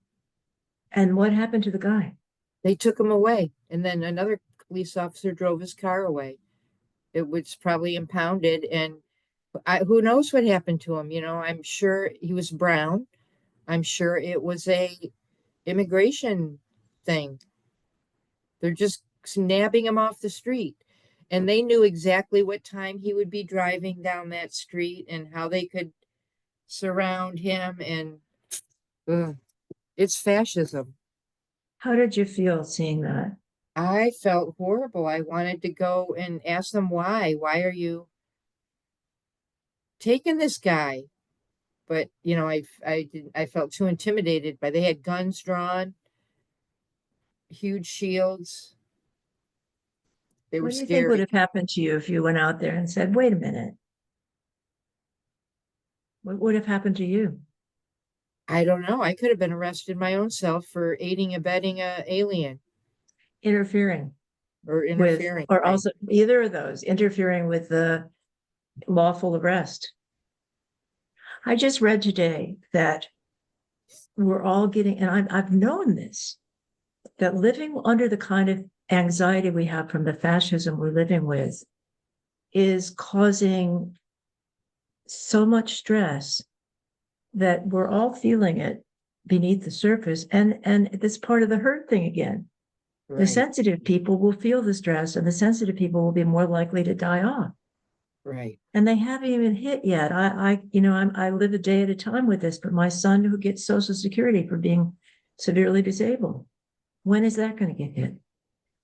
and what happened to the guy? They took him away, and then another police officer drove his car away. It was probably impounded, and who knows what happened to him? I'm sure he was brown. I'm sure it was a immigration thing. They're just nabbing him off the street. And they knew exactly what time he would be driving down that street and how they could surround him. And ugh, it's fascism. How did you feel seeing that? I felt horrible. I wanted to go and ask them why. Why are you taking this guy? But I felt too intimidated by. They had guns drawn, huge shields. They were What do you think would scary. have happened to you if you went out there and said, wait a minute? What would have happened to you? I don't know. I could have been arrested my own self for aiding abetting a alien Interfering or with, interfering. or Right. also either of those, interfering with the lawful arrest. I just read today that we're all getting, and I've known this, that living under the kind of anxiety we have from the fascism we're living with is causing so much stress that we're all feeling it beneath the surface. And this part of the herd thing again. The Right. sensitive people will feel the stress, and the sensitive people will be more likely to die off. Right. And they haven't even hit yet. I live a day at a time with this, but my son who gets Social Security for being severely disabled, when is that going to get hit?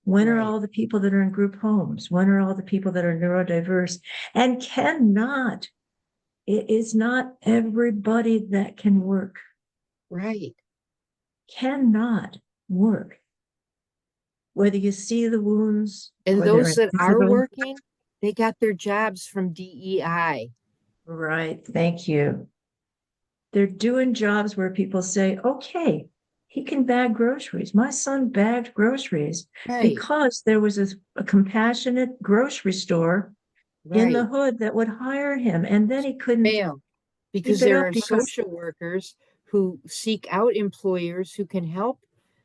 When are Right. all the people that are in group homes? When are all the people that are neurodiverse and cannot? It is not everybody that can work, Right. cannot work. Whether you see the wounds And or they're those that are invisible. working, they got their jobs from DEI. Right. Thank you. They're doing jobs where people say, okay, he can bag groceries. My son bagged groceries Right. because there was a compassionate grocery store in the Right. hood that would hire him. And then he couldn't Fail. keep Because it there up are because, social workers who seek out employers who can help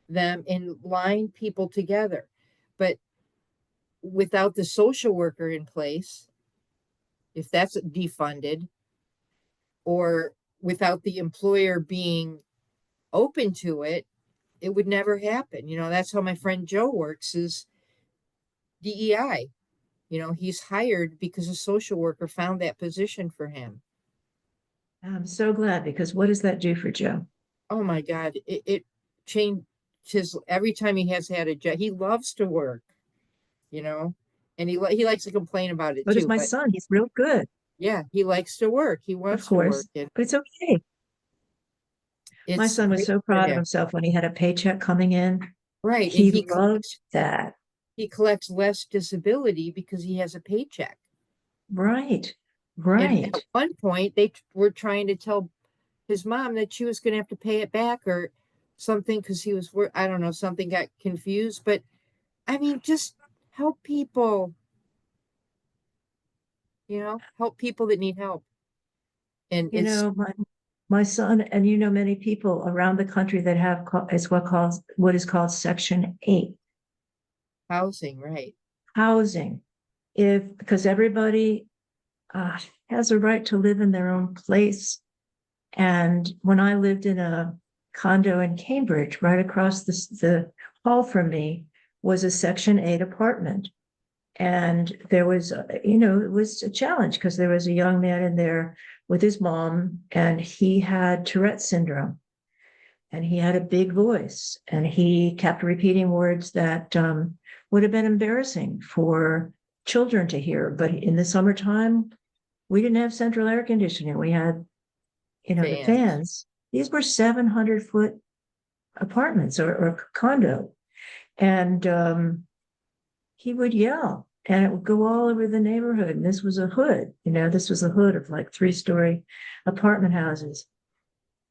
them and line people together. But without the social worker in place, if that's defunded, or without the employer being open to it, it would never happen. That's how my friend Joe works is DEI. He's hired because a social worker found that position for him. I'm so glad because what does that do for Joe? Oh my God. It changed his every time he has had a job. He loves to work, you know, and he likes to complain about it So does too. my But son. He's real good, yeah, he likes to work. He of wants to work, course, and but it's okay. My it's son was great so for proud of him. himself when he had a paycheck coming in. Right. And He loved that. he collects less disability because he has a paycheck. Right. And at Right. one point, they were trying to tell his mom that she was going to have to pay it back or something because he was, I don't know, something got confused. But I mean, just help people, help people that need help. And You know, my son, and many people around the country that have is what is called Section 8 housing, right? housing. If because everybody uh, has a right to live in their own place. And when I lived in a condo in Cambridge, right across the hall from me was a Section 8 apartment. And there was, it was a challenge because there was a young man in there with his mom, and he had Tourette syndrome, and he had a big voice, and he kept repeating words that would have been embarrassing for children to hear. But in the summertime, we didn't have central air conditioning. We had, the Fans. fans. These were 700-foot apartments or condo. And he would yell and it would go all over the neighborhood. And this was a hood, this was a hood of like 3-story apartment houses.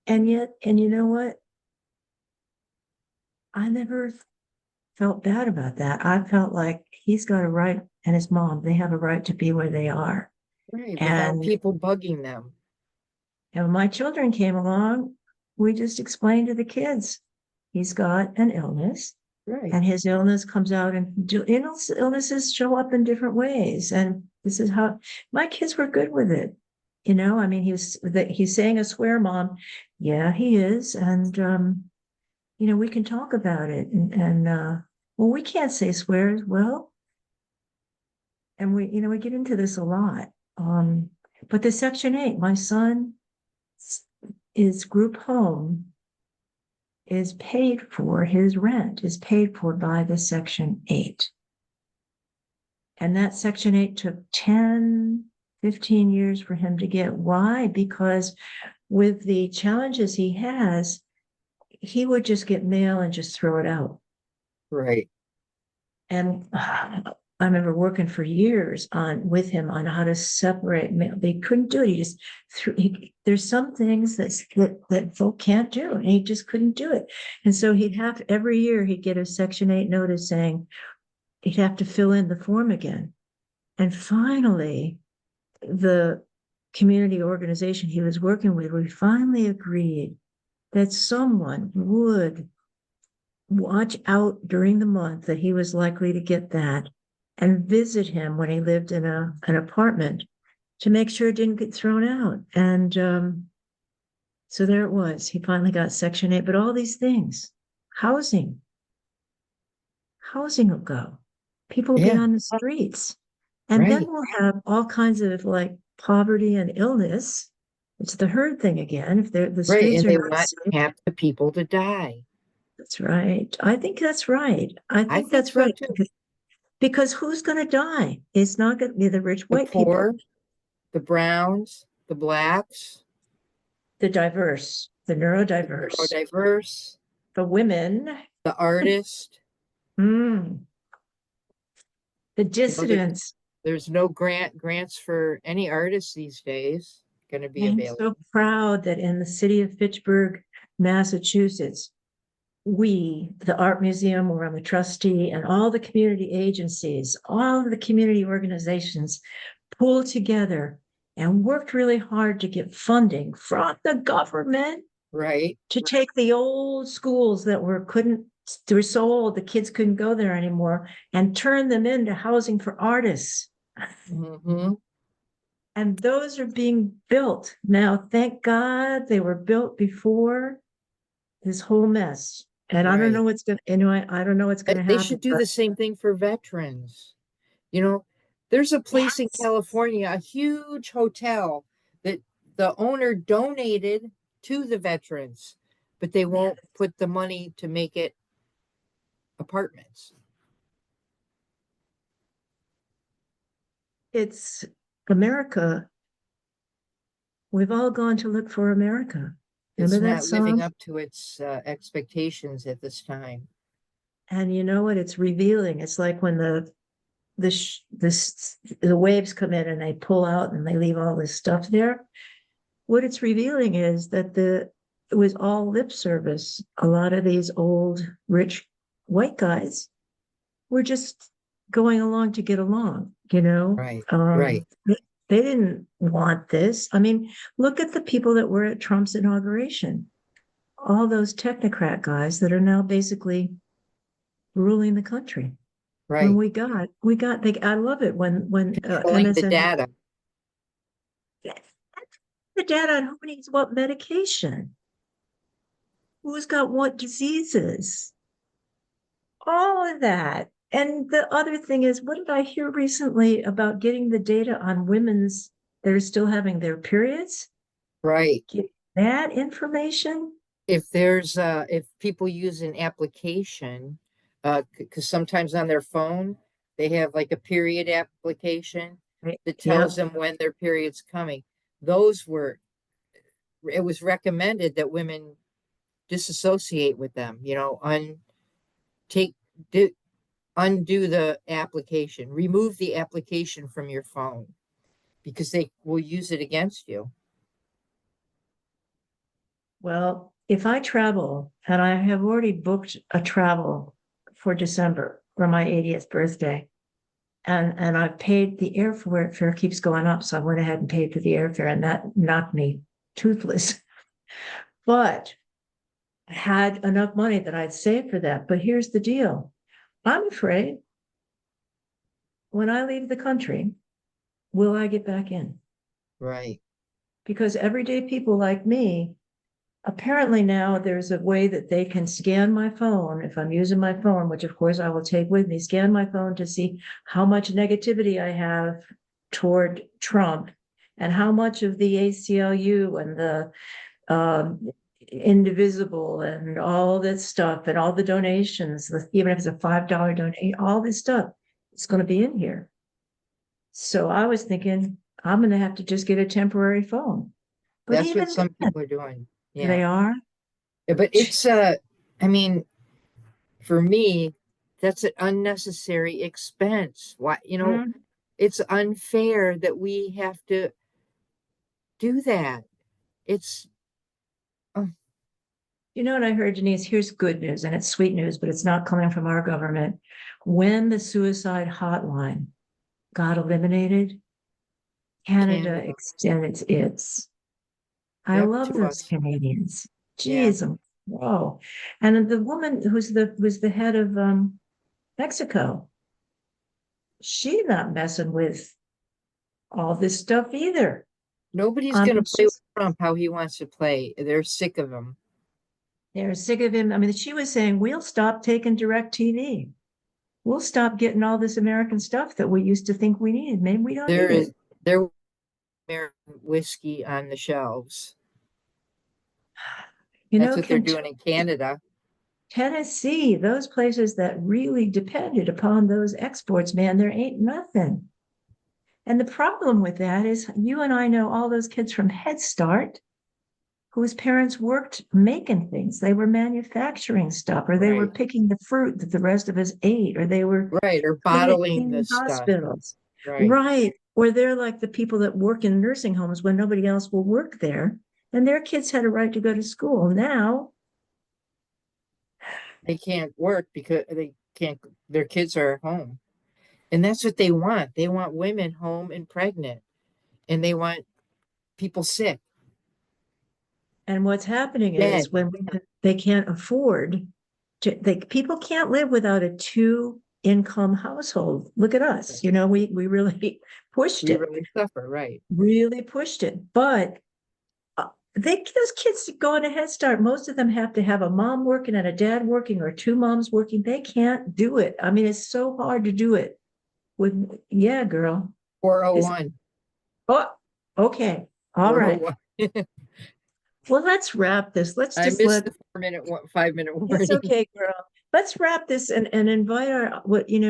And yet, and you know what? I never felt bad about that. I felt like he's got a right, and his mom, they have a right to be where they are. Right. Without And, people bugging them. and when my children came along, we just explained to the kids, he's got an illness. Right. And his illness comes out, and illnesses show up in different ways. And this is how my kids were good with it. I mean, he's saying a swear, mom. Yeah, he is. And, we can talk about it. And well, we can't say swears. Well, and we get into this a lot. But the Section 8, my son is group home is paid for, his rent is paid for by the Section 8. And that Section 8 took 10, 15 years for him to get. Why? Because with the challenges he has, he would just get mail and just throw it out. Right. And I remember working for years with him on how to separate mail. They couldn't do it. He just there's some things that folk can't do, and he just couldn't do it. And so every year he'd get a Section 8 notice saying he'd have to fill in the form again. And finally, the community organization he was working with, we finally agreed that someone would watch out during the month that he was likely to get that and visit him when he lived in an apartment to make sure it didn't get thrown out. And so there it was. He finally got Section 8, but all these things, housing, housing will go. People will be Yeah. on the streets. And then Right. we'll have all kinds of like poverty and illness. It's the herd thing again. If the Right. streets And are they not want safe, half the people to die. That's right. I think that's right. I I think think that's so right. too. Because who's going to die? It's not going to be the rich The white people, poor, the browns, the blacks, the diverse, the the neurodiverse, neurodiverse, the women, the artist. mm, the You know, there, dissidents. there's no grants for any artists these days going to be I'm available. so proud that in the city of Fitchburg, Massachusetts, we, the Art Museum, where I'm a trustee, and all the community agencies, all of the community organizations pulled together and worked really hard to get funding from the government Right. to take the old schools that they were so old the kids couldn't go there anymore and turn them into housing for artists. Hmm. And those are being built now. Thank God they were built before this whole mess. And I don't know Right. what's going to, anyway, I don't know what's going to They happen, should do but the same thing for veterans. You know, there's a place in yes, California, a huge hotel that the owner donated to the veterans, but they yeah, won't put the money to make it apartments. it's America. We've all gone to look for America. Remember It's that not living song? up to its expectations at this time. And you know what? It's revealing. It's like when the waves come in and they pull out and they leave all this stuff there. What it's revealing is that it was all lip service. A lot of these old rich white guys were just going along to get along, you know. Right, right, They didn't want this. I mean, look at the people that were at Trump's inauguration. All those technocrat guys that are now basically ruling the country. When right. I love it when Controlling the MSN, data. the data on who needs what medication, who's got what diseases, all of that. And the other thing is, what did I hear recently about getting the data on women's that are still having their periods? Right. Get that information? If people use an application, because sometimes on their phone they have like a period application Right. that tells Yeah. them when their period's coming. Those were it was recommended that women disassociate with them, take do, undo the application, remove the application from your phone because they will use it against you. Well, if I travel and I have already booked a travel for December for my 80th birthday, and I've paid the airfare keeps going up, so I went ahead and paid for the airfare, and that knocked me toothless. But I had enough money that I'd save for that. But here's the deal: I'm afraid when I leave the country, will I get back in? Right. Because everyday people like me, apparently now there's a way that they can scan my phone if I'm using my phone, which of course I will take with me, scan my phone to see how much negativity I have toward Trump and how much of the ACLU and the indivisible and all this stuff and all the donations, even if it's a $5 donation, all this stuff is going to be in here. So I was thinking I'm going to have to just get a temporary phone. But That's what even some then, people are doing. they Yeah. are. But it's I mean, for me, that's an unnecessary expense. Why, Mm. it's unfair that we have to do that. It's uh, You know what I heard, Denise? Here's good news, and it's sweet news, but it's not coming from our government. When the suicide hotline got eliminated, Canada Canada. extended its. I Yep, love to those us. Canadians. Yeah. Jeez, whoa. And the woman who's the head of Mexico, she's not messing with all this stuff either. Nobody's I going mean, to play with she's Trump how he wants to play. They're sick of him. they're sick of him. I mean, she was saying, we'll stop taking direct TV. We'll stop getting all this American stuff that we used to think we needed. Maybe we don't There need is it. there American whiskey on the shelves. You That's know, what they're Kentucky, doing in Canada. Tennessee, those places that really depended upon those exports, man, there ain't nothing. And the problem with that is you and I know all those kids from Head Start whose parents worked making things. They were manufacturing stuff, or they were Right. picking the fruit that the rest of us ate, or they were Right. Or bottling cleaning this stuff. hospitals. Right. Right. Or they're like the people that work in nursing homes when nobody else will work there. And their kids had a right to go to school. Now, They can't work because they can't, their kids are at home. And that's what they want. They want women home and pregnant, and they want people sick, and what's happening dead. is they can't afford to, people can't live without a two income household. Look at us. We really pushed We it, really suffer, right? really pushed it. But those kids going to Head Start, most of them have to have a mom working and a dad working or two moms working. They can't do it. I mean, it's so hard to do it with, yeah, girl. It's, 401. oh, okay. All right. 401. Well, let's wrap this. Let's I just missed let, the 4 minute, 5 minute it's warning. okay, girl. Let's wrap this and invite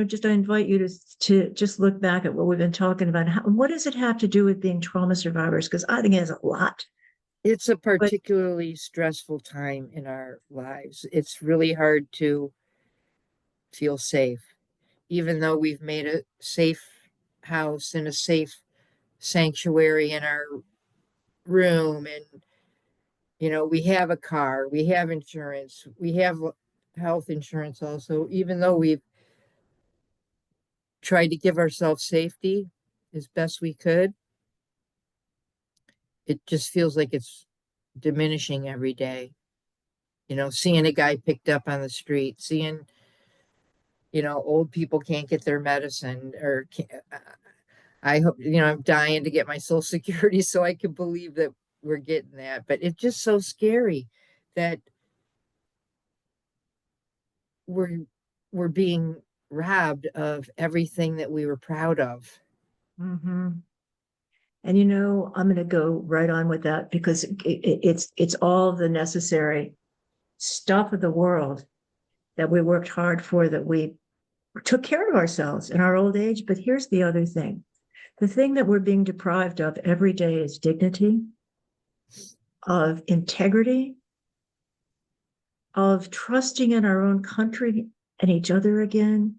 just I invite you to just look back at what we've been talking about. What does it have to do with being trauma survivors? Because I think it has a lot. It's a But particularly stressful time in our lives. It's really hard to feel safe, even though we've made a safe house and a safe sanctuary in our room. And, we have a car, we have insurance, we have health insurance also, even though we've tried to give ourselves safety as best we could, it just feels like it's diminishing every day. Seeing a guy picked up on the street, seeing, old people can't get their medicine or can't, I hope, I'm dying to get my social security so I can believe that we're getting that. But it's just so scary that we're we're being robbed of everything that we were proud of. mhm. And I'm going to go right on with that because it's all the necessary stuff of the world that we worked hard for, that we took care of ourselves in our old age. But here's the other thing. The thing that we're being deprived of every day is dignity, of integrity, of trusting in our own country and each other again.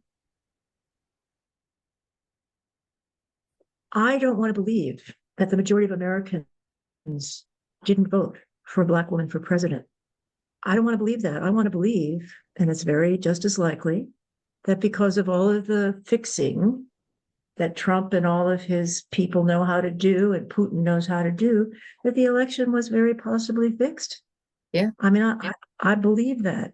I don't want to believe that the majority of Americans didn't vote for a Black woman for president. I don't want to believe that. I want to believe, and it's very just as likely, that because of all of the fixing that Trump and all of his people know how to do and Putin knows how to do, that the election was very possibly fixed. Yeah. I mean, I believe that.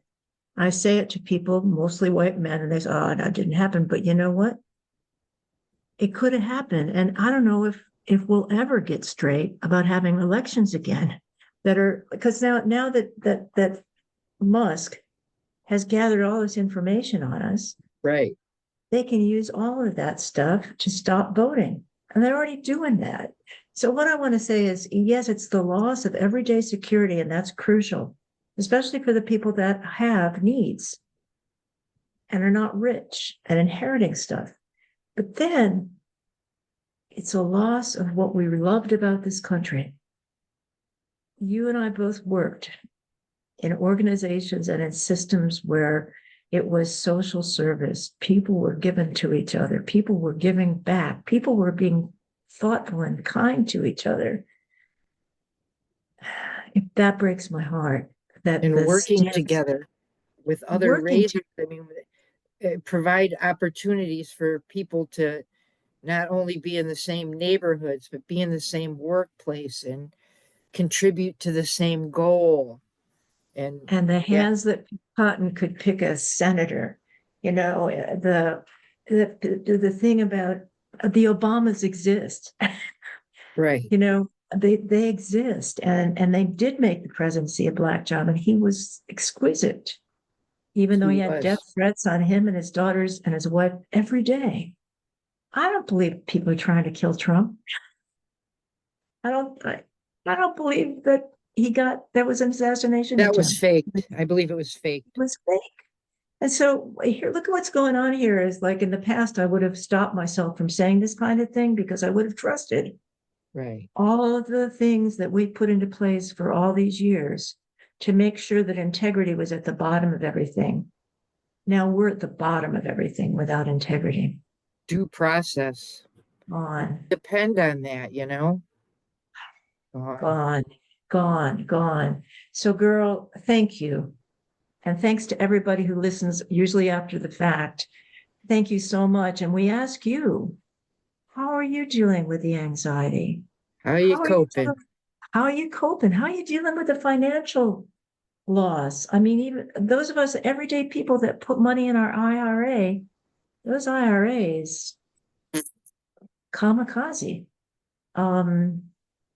I say it to people, mostly white men, and they say, oh, that didn't happen. But you know what? It could have happened. And I don't know if we'll ever get straight about having elections again that are, because now that Musk has gathered all this information on us, Right. they can use all of that stuff to stop voting. And they're already doing that. So what I want to say is, yes, it's the loss of everyday security, and that's crucial, especially for the people that have needs and are not rich and inheriting stuff. But then it's a loss of what we loved about this country. You and I both worked in organizations and in systems where it was social service. People were given to each other. People were giving back. People were being thoughtful and kind to each other. That breaks my heart. That And the working stance, together with other working raisers. I mean, provide opportunities for people to not only be in the same neighborhoods, but be in the same workplace and contribute to the same goal. And and the yeah, hands that cotton could pick a senator. The thing about the Obamas exist. right. They exist, and they did make the presidency a black job, and he was exquisite, even though He he had death was. threats on him and his daughters and his wife every day. I don't believe people are trying to kill Trump. I don't I don't believe that that was an assassination That was attempt. It faked. I believe it was faked. was fake. And so here, look at what's going on here is like in the past, I would have stopped myself from saying this kind of thing because I would have trusted Right. all of the things that we put into place for all these years to make sure that integrity was at the bottom of everything. Now we're at the bottom of everything without integrity. Due process. Gone, Depend on that, you know? Gone. gone, gone, gone. So, girl, thank you. And thanks to everybody who listens, usually after the fact. Thank you so much. And we ask you, how are you dealing with the anxiety? How are you How are you coping? how are you coping? How are you dealing with the financial loss? I mean, even those of us everyday people that put money in our IRA, those IRAs, kamikaze. Um,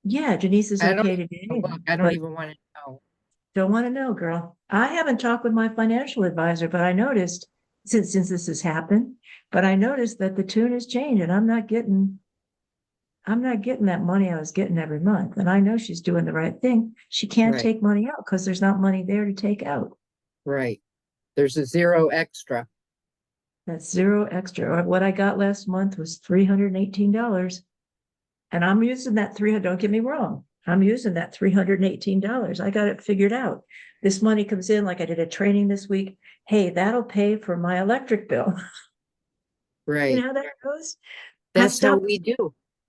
yeah, Denise is I don't okay even today, look. I don't but even want to know. don't want to know, girl. I haven't talked with my financial advisor, but I noticed since this has happened, but I noticed that the tune has changed and I'm not getting that money I was getting every month. And I know she's doing the right thing. She can't Right. take money out because there's not money there to take out. Right. There's a zero extra. That's zero extra. What I got last month was $318. And I'm using that 300, don't get me wrong. I'm using that $318. I got it figured out. This money comes in, like I did a training this week. Hey, that'll pay for my electric bill. You know Right. how that goes? I That's how stopped. we do.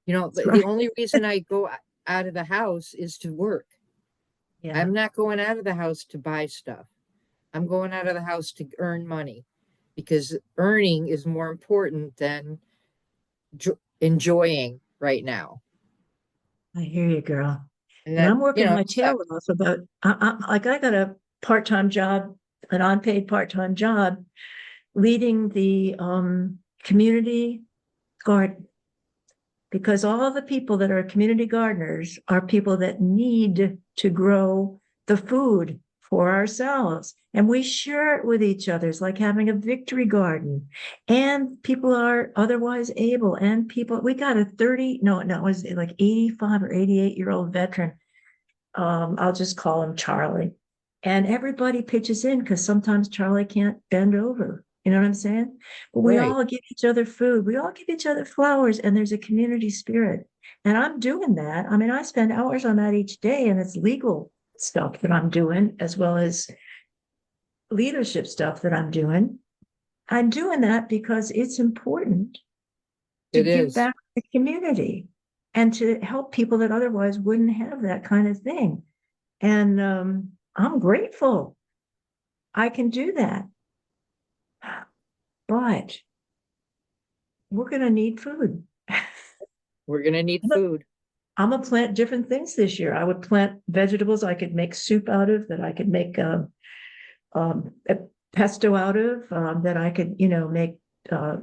You know, That's the right. only reason I go out of the house is to work. Yeah, I'm not going out of the house to buy stuff. I'm going out of the house to earn money because earning is more important than enjoying right now. I hear you, girl. And And that, I'm you working know, my tail sucks. off about, I got a part-time job, an unpaid part-time job, leading the community garden. Because all the people that are community gardeners are people that need to grow the food for ourselves. And we share it with each other. It's like having a victory garden. And people are otherwise able. And people, we got a 30, no, it was like 85 or 88-year-old veteran. I'll just call him Charlie. And everybody pitches in because sometimes Charlie can't bend over. You know what I'm saying? But we Right. all give each other food. We all give each other flowers, and there's a community spirit. And I'm doing that. I mean, I spend hours on that each day, and it's legal stuff that I'm doing, as well as leadership stuff that I'm doing. I'm doing that because it's important to It give is. back to the community and to help people that otherwise wouldn't have that kind of thing. And I'm grateful I can do that. But we're going to need food. We're going to need food. I'm gonna plant different things this year. I would plant vegetables I could make soup out of, that I could make a pesto out of, that I could, make uh,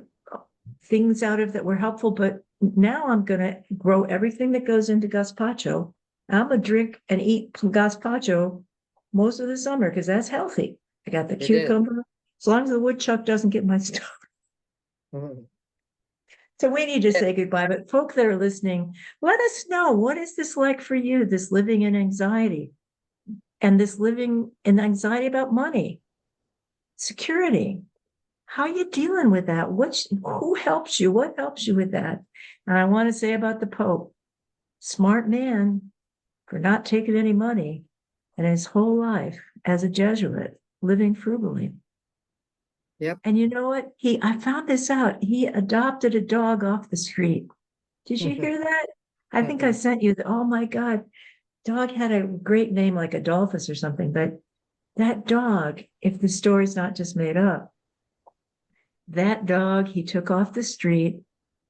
things out of that were helpful. But now I'm gonna grow everything that goes into gazpacho. I'm gonna drink and eat gazpacho most of the summer because that's healthy. I got the It is. cucumber, as long as the woodchuck doesn't get my stuff. Mhm. So we need to say goodbye, but folk that are listening, let us know, what is this like for you, this living in anxiety and this living in anxiety about money, security? How are you dealing with that? Who helps you? What helps you with that? And I want to say about the Pope, smart man for not taking any money and his whole life as a Jesuit, living frugally. Yep. And you know what? I found this out. He adopted a dog off the street. Did you hear that? I think I Mm-mm. sent you oh my God, dog had a great name like Adolphus or something, but that dog, if the story's not just made up, that dog he took off the street,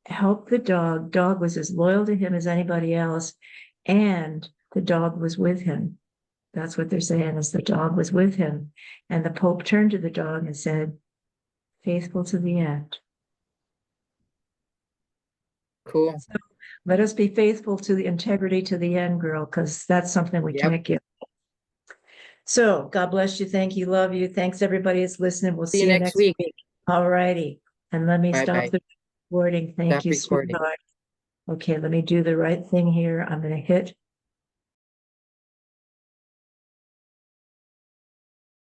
helped the dog was as loyal to him as anybody else, and the dog was with him. That's what they're saying, is the dog was with him. And the Pope turned to the dog and said, faithful to the end. Cool. So let us be faithful to the integrity to the end, girl, because that's something we Yep. can't give. So God bless you. Thank you. Love you. Thanks everybody that's listening. We'll See you see you next next week. week. All righty. And let me Bye stop bye. the recording. Thank Stop you, recording. sweetheart. Okay, let me do the right thing here. I'm going to hit